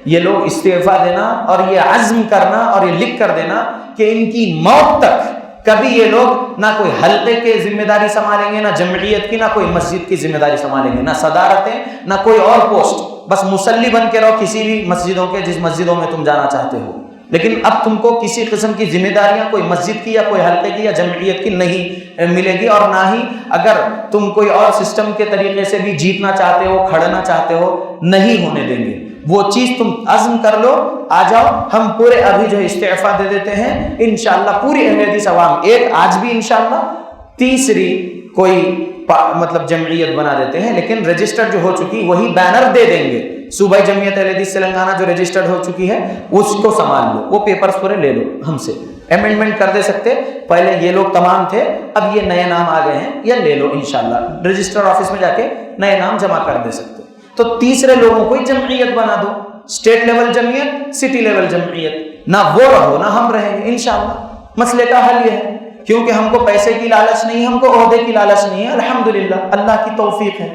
یہ لوگ استعفا دینا اور یہ عزم کرنا اور یہ لکھ کر دینا کہ ان کی موت تک کبھی یہ لوگ نہ کوئی حلقے کی ذمہ داری سنبھالیں گے، نہ جمعیت کی، نہ کوئی مسجد کی ذمہ داری سنبھالیں گے، نہ صدارتیں، نہ کوئی اور پوسٹ، بس مصلی بن کے رہو کسی بھی مسجدوں کے، جس مسجدوں میں تم جانا چاہتے ہو، لیکن اب تم کو کسی قسم کی ذمہ داریاں کوئی مسجد کی یا کوئی حلقے کی یا جمعیت کی نہیں ملے گی، اور نہ ہی اگر تم کوئی اور سسٹم کے طریقے سے بھی جیتنا چاہتے ہو، کھڑنا چاہتے ہو، نہیں ہونے دیں گے۔ وہ چیز تم عزم کر لو، آ جاؤ، ہم پورے ابھی جو استعفا دے دیتے ہیں انشاءاللہ، پوری اہل حدیث عوام ایک آج بھی انشاءاللہ تیسری کوئی مطلب جمعیت بنا دیتے ہیں، لیکن رجسٹر جو ہو چکی وہی بینر دے دیں گے، صوبائی جمعیت اہل حدیث تلنگانہ جو رجسٹرڈ ہو چکی ہے اس کو سنبھال لو، وہ پیپرز پورے لے لو ہم سے، امینڈمنٹ کر دے سکتے، پہلے یہ لوگ تمام تھے، اب یہ نئے نام آ گئے ہیں، یا لے لو انشاءاللہ، رجسٹر آفس میں جا کے نئے نام جمع کر دے سکتے، تو تیسرے لوگوں کو جمعیت بنا دو، اسٹیٹ لیول جمعیت، سٹی لیول جمعیت، نہ وہ رہو نہ ہم رہیں گے انشاءاللہ۔ مسئلے کا حل یہ ہے، کیونکہ ہم کو پیسے کی لالچ نہیں، ہم کو عہدے کی لالچ نہیں ہے، الحمدللہ اللہ کی توفیق ہے۔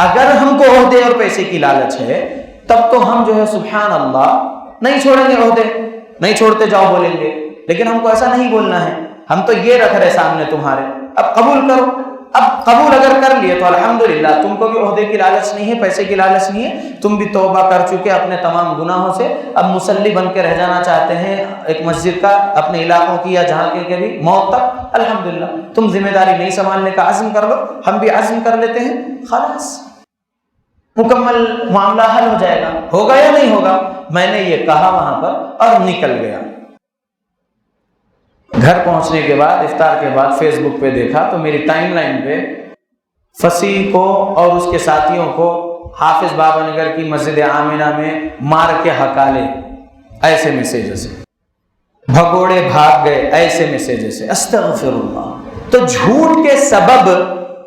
اگر ہم کو عہدے اور پیسے کی لالچ ہے تب تو ہم جو ہے سبحان اللہ نہیں چھوڑیں گے عہدے، نہیں چھوڑتے جاؤ بولیں گے، لیکن ہم کو ایسا نہیں بولنا ہے، ہم تو یہ رکھ رہے سامنے تمہارے، اب قبول کرو، اب قبول اگر کر لیے تو الحمدللہ، تم کو بھی عہدے کی لالچ نہیں ہے، پیسے کی لالچ نہیں ہے، تم بھی توبہ کر چکے اپنے تمام گناہوں سے، اب مصلی بن کے رہ جانا چاہتے ہیں ایک مسجد کا اپنے علاقوں کی یا جہاں کے بھی موت تک، الحمدللہ تم ذمہ داری نہیں سنبھالنے کا عزم کر لو، ہم بھی عزم کر لیتے ہیں، خلاص مکمل معاملہ حل ہو جائے گا، ہوگا یا نہیں ہوگا؟ میں نے یہ کہا وہاں پر اور نکل گیا۔ گھر پہنچنے کے بعد افطار کے بعد فیس بک پہ دیکھا تو میری ٹائم لائن پہ فصیح کو اور اس کے ساتھیوں کو حافظ بابا نگر کی مسجد آمنہ میں مار کے ہکالے، ایسے میسیجز، بھگوڑے بھاگ گئے، ایسے میسیجز، استغفر اللہ۔ تو جھوٹ کے سبب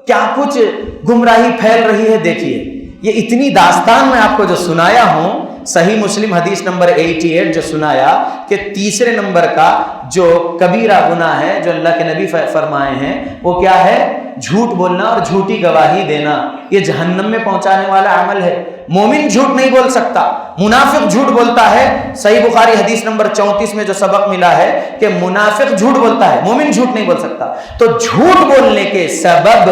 کیا کچھ گمراہی پھیل رہی ہے، دیکھیے یہ اتنی داستان میں آپ کو جو سنایا ہوں، صحیح مسلم حدیث نمبر 88 جو سنایا کہ تیسرے نمبر کا جو کبیرہ گناہ ہے جو اللہ کے نبی فرمائے ہیں وہ کیا ہے؟ جھوٹ بولنا اور جھوٹی گواہی دینا، یہ جہنم میں پہنچانے والا عمل ہے۔ مومن جھوٹ نہیں بول سکتا، منافق جھوٹ بولتا ہے۔ صحیح بخاری حدیث نمبر 34 میں جو سبق ملا ہے کہ منافق جھوٹ بولتا ہے، مومن جھوٹ نہیں بول سکتا۔ تو جھوٹ بولنے کے سبب،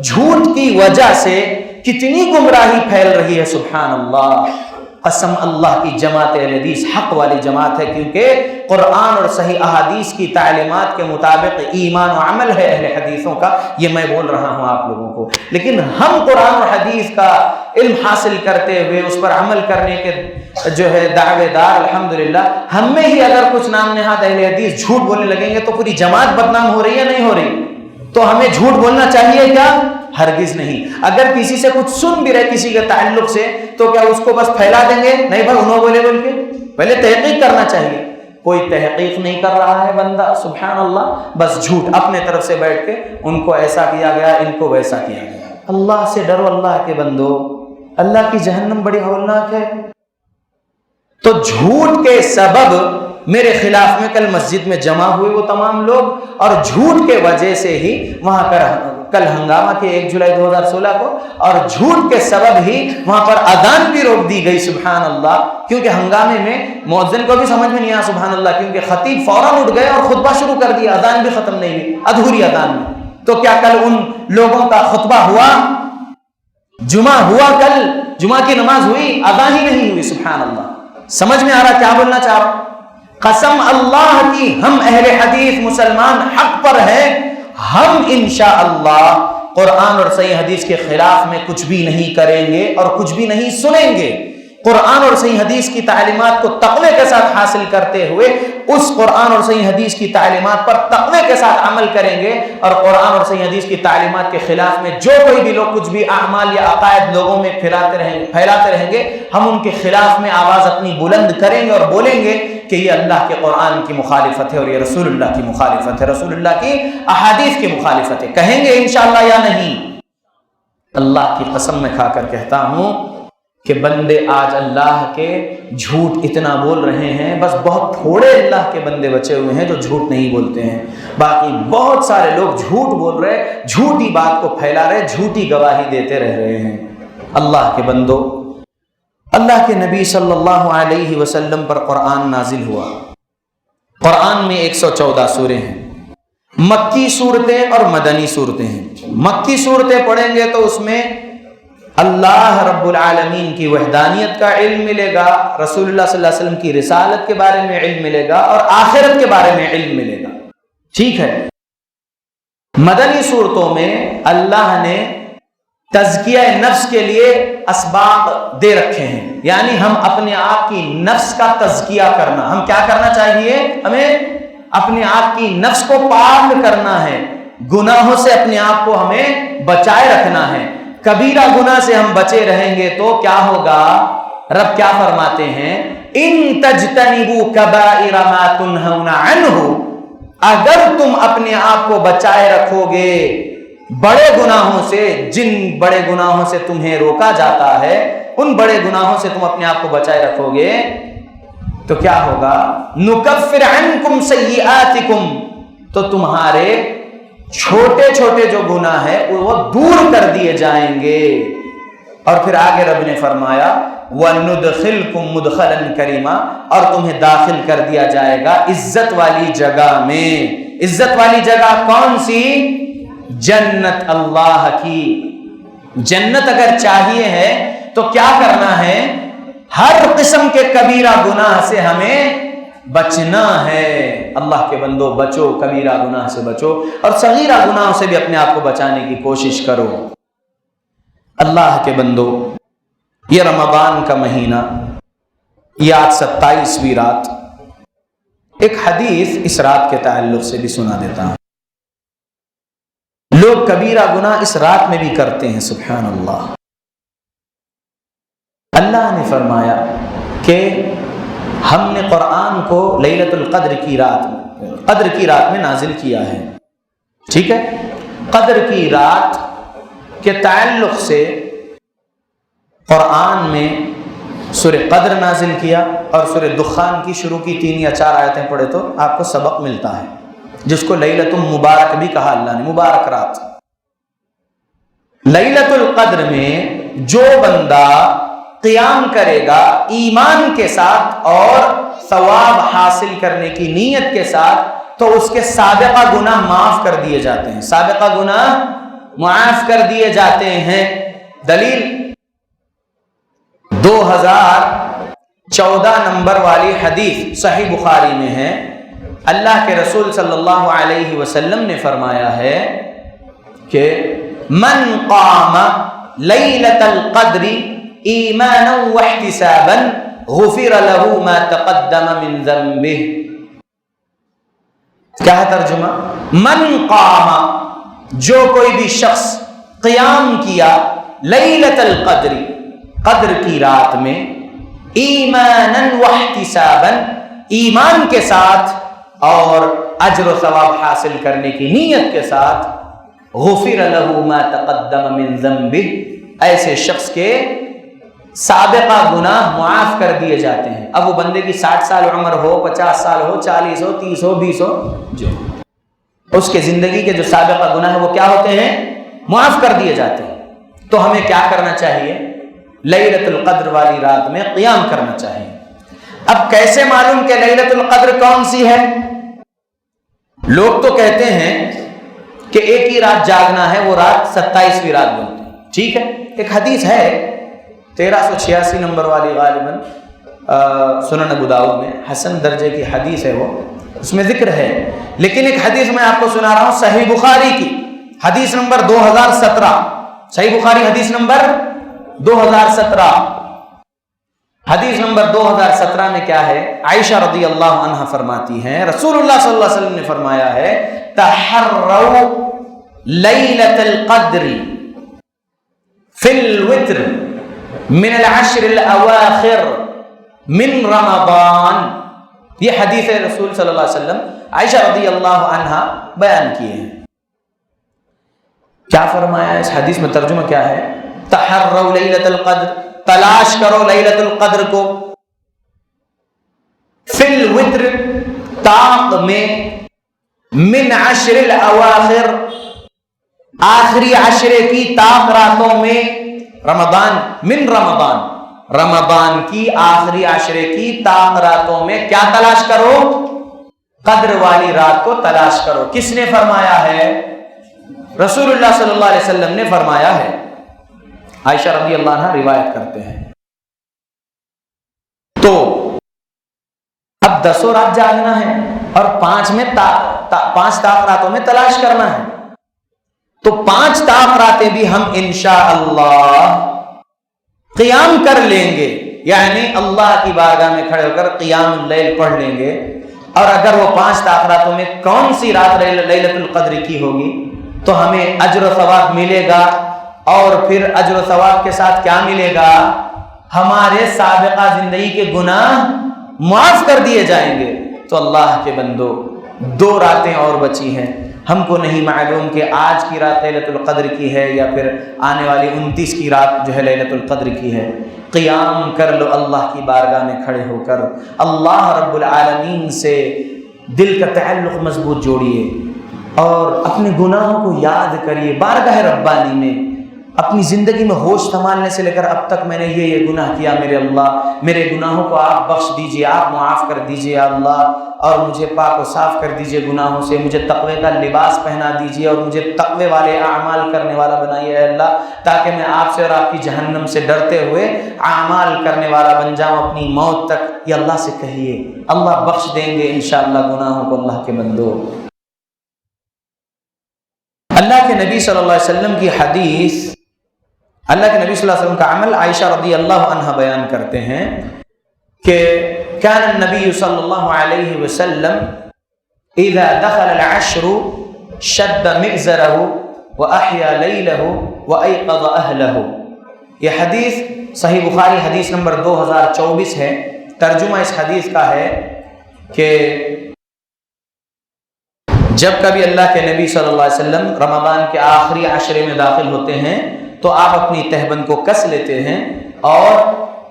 جھوٹ کی وجہ سے کتنی گمراہی پھیل رہی ہے، سبحان اللہ۔ قسم اللہ کی جماعت اہل حدیث حق والی جماعت ہے، کیونکہ قرآن اور صحیح احادیث کی تعلیمات کے مطابق ایمان و عمل ہے اہل حدیثوں کا، یہ میں بول رہا ہوں آپ لوگوں کو۔ لیکن ہم قرآن اور حدیث کا علم حاصل کرتے ہوئے اس پر عمل کرنے کے جو ہے دعوے دار، الحمدللہ ہم میں ہی اگر کچھ نام نہاد اہل حدیث جھوٹ بولنے لگیں گے تو پوری جماعت بدنام ہو رہی ہے نہیں ہو رہی؟ تو ہمیں جھوٹ بولنا چاہیے کیا؟ ہرگز نہیں۔ اگر کسی سے کچھ سن بھی رہے کسی کے تعلق سے تو کیا اس کو بس پھیلا دیں گے؟ نہیں بھائی انہوں بولے بول کے پہلے تحقیق کرنا چاہیے۔ کوئی تحقیق نہیں کر رہا ہے بندہ، سبحان اللہ، بس جھوٹ اپنے طرف سے بیٹھ کے ان کو ایسا کیا گیا، ان کو ویسا کیا گیا۔ اللہ سے ڈرو اللہ کے بندو، اللہ کی جہنم بڑی ہولناک ہے۔ تو جھوٹ کے سبب میرے خلاف میں کل مسجد میں جمع ہوئے وہ تمام لوگ، اور جھوٹ کے وجہ سے ہی وہاں پر کل ہنگامہ کے 1 جولائی 2016 کو، اور جھوٹ کے سبب ہی وہاں پر اذان بھی روک دی گئی، سبحان اللہ، کیونکہ ہنگامے میں مؤذن کو بھی سمجھ میں نہیں آیا، سبحان اللہ، کیونکہ خطیب فوراً اٹھ گئے اور خطبہ شروع کر دیا، اذان بھی ختم نہیں ہوئی، ادھوری اذان میں۔ تو کیا کل ان لوگوں کا خطبہ ہوا؟ جمعہ ہوا؟ کل جمعہ کی نماز ہوئی؟ اذان ہی نہیں ہوئی، سبحان اللہ۔ سمجھ میں آ رہا کیا بولنا چاہ رہا ہوں؟ قسم اللہ کی ہم اہل حدیث مسلمان حق پر ہیں، ہم انشاءاللہ قرآن اور صحیح حدیث کے خلاف میں کچھ بھی نہیں کریں گے اور کچھ بھی نہیں سنیں گے۔ قرآن اور صحیح حدیث کی تعلیمات کو تقوی کے ساتھ حاصل کرتے ہوئے اس قرآن اور صحیح حدیث کی تعلیمات پر تقوی کے ساتھ عمل کریں گے، اور قرآن اور صحیح حدیث کی تعلیمات کے خلاف میں جو کوئی بھی لوگ کچھ بھی اعمال یا عقائد لوگوں میں پھیلاتے رہیں گے، ہم ان کے خلاف میں آواز اپنی بلند کریں گے اور بولیں گے کہ یہ اللہ کے قرآن کی مخالفت ہے اور یہ رسول اللہ کی مخالفت ہے، رسول اللہ کی احادیث کی مخالفت ہے۔ کہیں گے انشاءاللہ یا نہیں؟ اللہ کی قسم میں کھا کر کہتا ہوں کہ بندے آج اللہ کے جھوٹ اتنا بول رہے ہیں، بس بہت تھوڑے اللہ کے بندے بچے ہوئے ہیں جو جھوٹ نہیں بولتے ہیں، باقی بہت سارے لوگ جھوٹ بول رہے، جھوٹی بات کو پھیلا رہے، جھوٹی گواہی دیتے رہ رہے ہیں۔ اللہ کے بندو، اللہ کے نبی صلی اللہ علیہ وسلم پر قرآن نازل ہوا۔ قرآن میں 114 سوریں ہیں، مکی صورتیں اور مدنی صورتیں ہیں۔ مکی صورتیں پڑھیں گے تو اس میں اللہ رب العالمین کی وحدانیت کا علم ملے گا، رسول اللہ صلی اللہ علیہ وسلم کی رسالت کے بارے میں علم ملے گا، اور آخرت کے بارے میں علم ملے گا، ٹھیک ہے۔ مدنی صورتوں میں اللہ نے تزکیہ نفس کے لیے اسباب دے رکھے ہیں، یعنی ہم اپنے آپ کی نفس کا تزکیہ کرنا، ہم کیا کرنا چاہیے؟ ہمیں اپنے آپ کی نفس کو پاک کرنا ہے، گناہوں سے اپنے آپ کو ہمیں بچائے رکھنا ہے۔ کبیرہ گناہ سے ہم بچے رہیں گے تو کیا ہوگا؟ رب کیا فرماتے ہیں؟ ان تجتنبوا کبائر ما تنہون عنہ، اگر تم اپنے آپ کو بچائے رکھو گے بڑے گناہوں سے، جن بڑے گناہوں سے تمہیں روکا جاتا ہے، ان بڑے گناہوں سے تم اپنے آپ کو بچائے رکھو گے تو کیا ہوگا؟ نکفر عنکم سیئاتکم، تو تمہارے چھوٹے چھوٹے جو گناہ ہیں وہ دور کر دیے جائیں گے۔ اور پھر آگے رب نے فرمایا وَنُدْخِلْكُمْ مُدْخَلًا كَرِيمًا، اور تمہیں داخل کر دیا جائے گا عزت والی جگہ میں۔ عزت والی جگہ کون سی؟ جنت اللہ کی۔ جنت اگر چاہیے ہے تو کیا کرنا ہے؟ ہر قسم کے کبیرہ گناہ سے ہمیں بچنا ہے۔ اللہ کے بندو بچو، کبیرہ گناہ سے بچو، اور صغیرہ گناہوں سے بھی اپنے آپ کو بچانے کی کوشش کرو۔ اللہ کے بندو، یہ رمضان کا مہینہ، یہ آج 27ویں رات، ایک حدیث اس رات کے تعلق سے بھی سنا دیتا ہوں۔ لوگ کبیرہ گناہ اس رات میں بھی کرتے ہیں، سبحان اللہ۔ اللہ نے فرمایا کہ ہم نے قرآن کو لیلۃ القدر کی رات میں نازل کیا ہے، ٹھیک ہے؟ قدر کی رات کے تعلق سے قرآن میں سورہ قدر نازل کیا، اور سورہ دخان کی شروع کی 3 یا 4 آیتیں پڑھے تو آپ کو سبق ملتا ہے، جس کو لیلۃ مبارک بھی کہا اللہ نے، مبارک رات۔ لیلۃ القدر میں جو بندہ قیام کرے گا ایمان کے ساتھ اور ثواب حاصل کرنے کی نیت کے ساتھ، تو اس کے سابقہ گناہ معاف کر دیے جاتے ہیں، سابقہ گناہ معاف کر دیے جاتے ہیں۔ دلیل 2014 نمبر والی حدیث صحیح بخاری میں ہے، اللہ کے رسول صلی اللہ علیہ وسلم نے فرمایا ہے کہ من قام لیلۃ القدر ایمانا واحتسابا غفر له ما تقدم من ذنبه۔ کیا ہے ترجمہ؟ من قام، جو کوئی بھی شخص قیام کیا لیلۃ القدر، قدر کی رات میں، ایمانا واحتسابا، ایمان کے ساتھ اور اجر و ثواب حاصل کرنے کی نیت کے ساتھ، غفر له ما تقدم من ذنبه، ایسے شخص کے سابقہ گناہ معاف کر دیے جاتے ہیں۔ اب وہ بندے کی 60 سال عمر ہو، 50 سال ہو، 40 ہو، 30 ہو، 20 ہو، جو اس کے زندگی کے جو سابقہ گناہ ہے وہ کیا ہوتے ہیں؟ معاف کر دیے جاتے ہیں۔ تو ہمیں کیا کرنا چاہیے؟ لیلۃ القدر والی رات میں قیام کرنا چاہیے۔ اب کیسے معلوم کہ لیلۃ القدر کون سی ہے؟ لوگ تو کہتے ہیں کہ ایک ہی رات جاگنا ہے، وہ رات 27ویں رات بنتی ہے، ٹھیک ہے؟ ایک حدیث ہے 1386 نمبر والی، غالباً سنن ابو داؤد میں حسن درجے کی حدیث ہے، وہ اس میں ذکر ہے، لیکن ایک حدیث میں آپ کو سنا رہا ہوں صحیح بخاری کی، حدیث نمبر 2017، صحیح بخاری حدیث نمبر 2017، حدیث نمبر 2017 میں کیا ہے؟ عائشہ رضی اللہ عنہا فرماتی ہیں رسول اللہ صلی اللہ علیہ وسلم نے فرمایا ہے تحروا لیلۃ القدر فی الوتر من العشر الاواخر من رمضان۔ یہ حدیث رسول صلی اللہ علیہ وسلم عائشہ رضی اللہ عنہا بیان کیے ہیں۔ کیا فرمایا ہے اس حدیث میں؟ ترجمہ کیا ہے؟ تحروا لیلۃ القدر، تلاش کرو لیلۃ القدر کو، فی الوتر، طاق میں، من عشر الاواخر، آخری عشرے کی طاق راتوں میں، رمضان، من رمضان، رمضان کی آخری عشرے کی طاق راتوں میں کیا تلاش کرو؟ قدر والی رات کو تلاش کرو۔ کس نے فرمایا ہے؟ رسول اللہ صلی اللہ علیہ وسلم نے فرمایا ہے۔ عائشہ رضی اللہ عنہ روایت کرتے ہیں۔ تو اب 10 رات جاگنا ہے اور 5 طاق راتوں میں تلاش کرنا ہے، تو 5 تاخراتیں بھی ہم انشاءاللہ قیام کر لیں گے، یعنی اللہ کی بارگاہ میں کھڑے ہو کر قیام اللیل پڑھ لیں گے۔ اور اگر وہ 5 تاخراتوں میں کون سی رات لیلۃ القدر کی ہوگی تو ہمیں اجر و ثواب ملے گا، اور پھر اجر و ثواب کے ساتھ کیا ملے گا؟ ہمارے سابقہ زندگی کے گناہ معاف کر دیے جائیں گے۔ تو اللہ کے بندو 2 راتیں اور بچی ہیں، ہم کو نہیں معلوم کہ آج کی رات لیلۃ القدر کی ہے یا پھر آنے والی 29 کی رات جو ہے لیلۃ القدر کی ہے۔ قیام کر لو اللہ کی بارگاہ میں کھڑے ہو کر، اللہ رب العالمین سے دل کا تعلق مضبوط جوڑیے اور اپنے گناہوں کو یاد کریے بارگاہ ربانی میں۔ اپنی زندگی میں ہوش سنبھالنے سے لے کر اب تک میں نے یہ گناہ کیا، میرے اللہ میرے گناہوں کو آپ بخش دیجئے، آپ معاف کر دیجئے اللہ، اور مجھے پاک و صاف کر دیجئے گناہوں سے، مجھے تقوی کا لباس پہنا دیجئے اور مجھے تقوی والے اعمال کرنے والا بنائیے اے اللہ، تاکہ میں آپ سے اور آپ کی جہنم سے ڈرتے ہوئے اعمال کرنے والا بن جاؤں اپنی موت تک۔ یہ اللہ سے کہیے، اللہ بخش دیں گے انشاءاللہ گناہوں کو۔ اللہ کے بندو، اللہ کے نبی صلی اللہ علیہ وسلم کی حدیث، اللہ کے نبی صلی اللہ علیہ وسلم کا عمل عائشہ رضی اللہ عنہ بیان کرتے ہیں کہ كان النبي صلی اللہ علیہ وسلم اذا دخل العشر شد مئزره واحيا ليله وايقظ اهله۔ یہ حدیث صحیح بخاری حدیث نمبر 2024 ہے۔ ترجمہ اس حدیث کا ہے کہ جب کبھی اللہ کے نبی صلی اللہ علیہ وسلم رمضان کے آخری عشرے میں داخل ہوتے ہیں تو آپ اپنی تہبند کو کس لیتے ہیں اور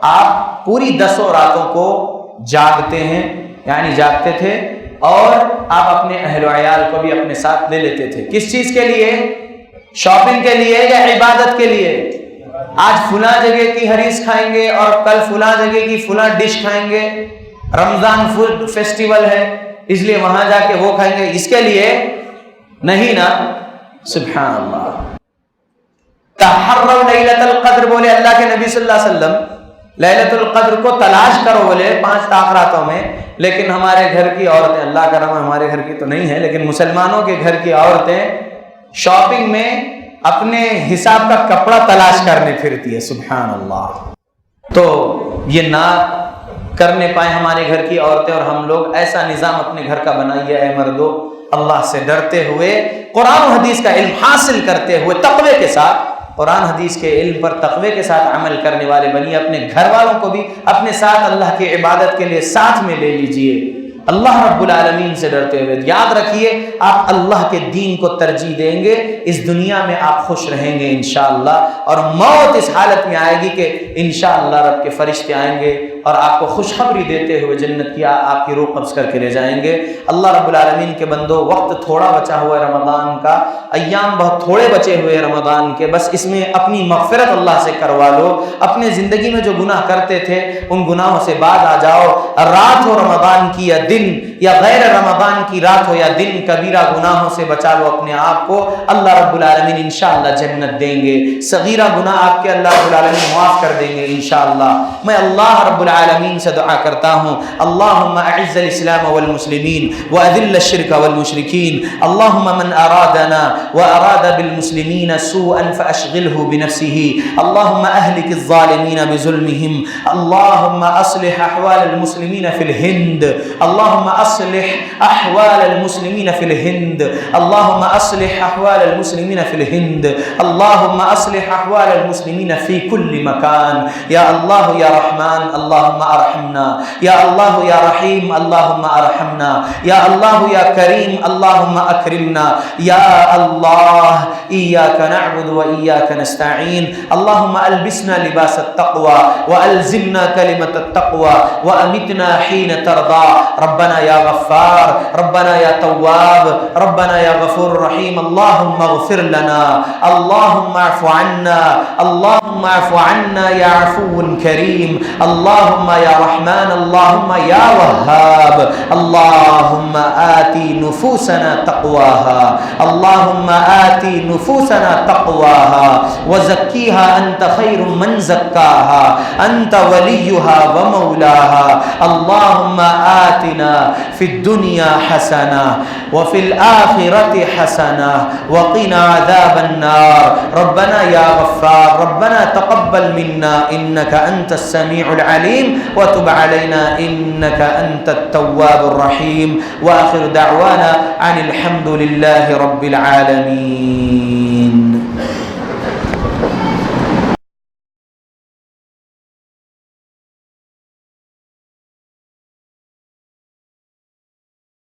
آپ پوری 10 راتوں کو جاگتے ہیں، یعنی جاگتے تھے، اور آپ اپنے اہل و عیال کو بھی اپنے ساتھ لے لیتے تھے۔ کس چیز کے لیے؟ شاپنگ کے لیے یا عبادت کے لیے؟ آج فلاں جگہ کی حریص کھائیں گے اور کل فلاں جگہ کی فلاں ڈش کھائیں گے، رمضان فوڈ فیسٹیول ہے اس لیے وہاں جا کے وہ کھائیں گے، اس کے لیے نہیں نا؟ سبحان اللہ۔ تحروا لیلۃ القدر بولے اللہ کے نبی صلی اللہ علیہ وسلم، لیلۃ القدر کو تلاش کرو بولے 5 تاخراتوں میں۔ لیکن ہمارے گھر کی عورتیں، اللہ کا رحم ہمارے گھر کی تو نہیں ہے لیکن مسلمانوں کے گھر کی عورتیں شاپنگ میں اپنے حساب کا کپڑا تلاش کرنے پھرتی ہے۔ سبحان اللہ۔ تو یہ نہ کرنے پائیں ہمارے گھر کی عورتیں اور ہم لوگ، ایسا نظام اپنے گھر کا بنائیے اے مردو، اللہ سے ڈرتے ہوئے، قرآن و حدیث کا علم حاصل کرتے ہوئے، تقوی کے ساتھ، قرآن حدیث کے علم پر تقوی کے ساتھ عمل کرنے والے بنیے۔ اپنے گھر والوں کو بھی اپنے ساتھ اللہ کی عبادت کے لیے ساتھ میں لے لیجئے، اللہ رب العالمین سے ڈرتے ہوئے۔ یاد رکھیے آپ اللہ کے دین کو ترجیح دیں گے، اس دنیا میں آپ خوش رہیں گے انشاءاللہ، اور موت اس حالت میں آئے گی کہ انشاءاللہ رب کے فرشتے آئیں گے اور آپ کو خوشخبری دیتے ہوئے جنت کی آپ کی روح قبض کر کے لے جائیں گے۔ اللہ رب العالمین کے بندو، وقت تھوڑا بچا ہوا ہے رمضان کا، ایام بہت تھوڑے بچے ہوئے رمضان کے، بس اس میں اپنی مغفرت اللہ سے کروا لو۔ اپنے زندگی میں جو گناہ کرتے تھے ان گناہوں سے باز آ جاؤ۔ رات ہو رمضان کی یا دن، یا غیر رمضان کی رات ہو یا دن، کبیرہ گناہوں سے بچا لو اپنے آپ کو، اللہ رب العالمین انشاءاللہ جنت دیں گے۔ صغیرہ گناہ آپ کے اللہ رب العالمین معاف کر دیں گے انشاءاللہ۔ میں اللہ رب العالمین سے دعا کرتا ہوں، اللہم اعز الاسلام والمسلمین واذل الشرک والمشرکین، اللہم من ارادنا واراد بالمسلمین سوءا فاشغلہ بنفسہ، اللہم اہلک الظالمین بظلمہم، اللہم اصلح احوال المسلمین فی الہند، اللہم اصلح احوال المسلمین فی الہند، اللہم اصلح احوال المسلمین فی الہند، اللہم اصلح احوال المسلمین فی کل مکان، یا اللہ یا رحمان اللہم ارحمنا، یا اللہ یا رحیم اللہم ارحمنا، یا اللہ یا کریم اللہم اکرمنا، یا اللہ ایاک نعبد و ایاک نستعین، اللہم البسنا لباس التقوی والزمنا کلمة التقوی وامتنا حین ترضى، ربنا یا غفار، ربنا یا تواب، ربنا یا غفور رحیم، اللہم اغفر لنا، اللہم اعف عنا، اللہم اعف عنا یا عفو کریم، اللہم یا رحمان، اللہم یا وہاب، اللہم آتی نفوسنا تقواها، اللہم آتی نفوسنا تقواها وزکیها انت خیر من زکاها، انت ولیها ومولاها، اللہم آتنا في الدنيا حسنة وفي الآخرة حسنة وقنا عذاب النار ربنا يا غفار ربنا تقبل منا إنك أنت السميع العليم وتب علينا إنك أنت التواب الرحيم وآخر دعوانا عن الحمد لله رب العالمين.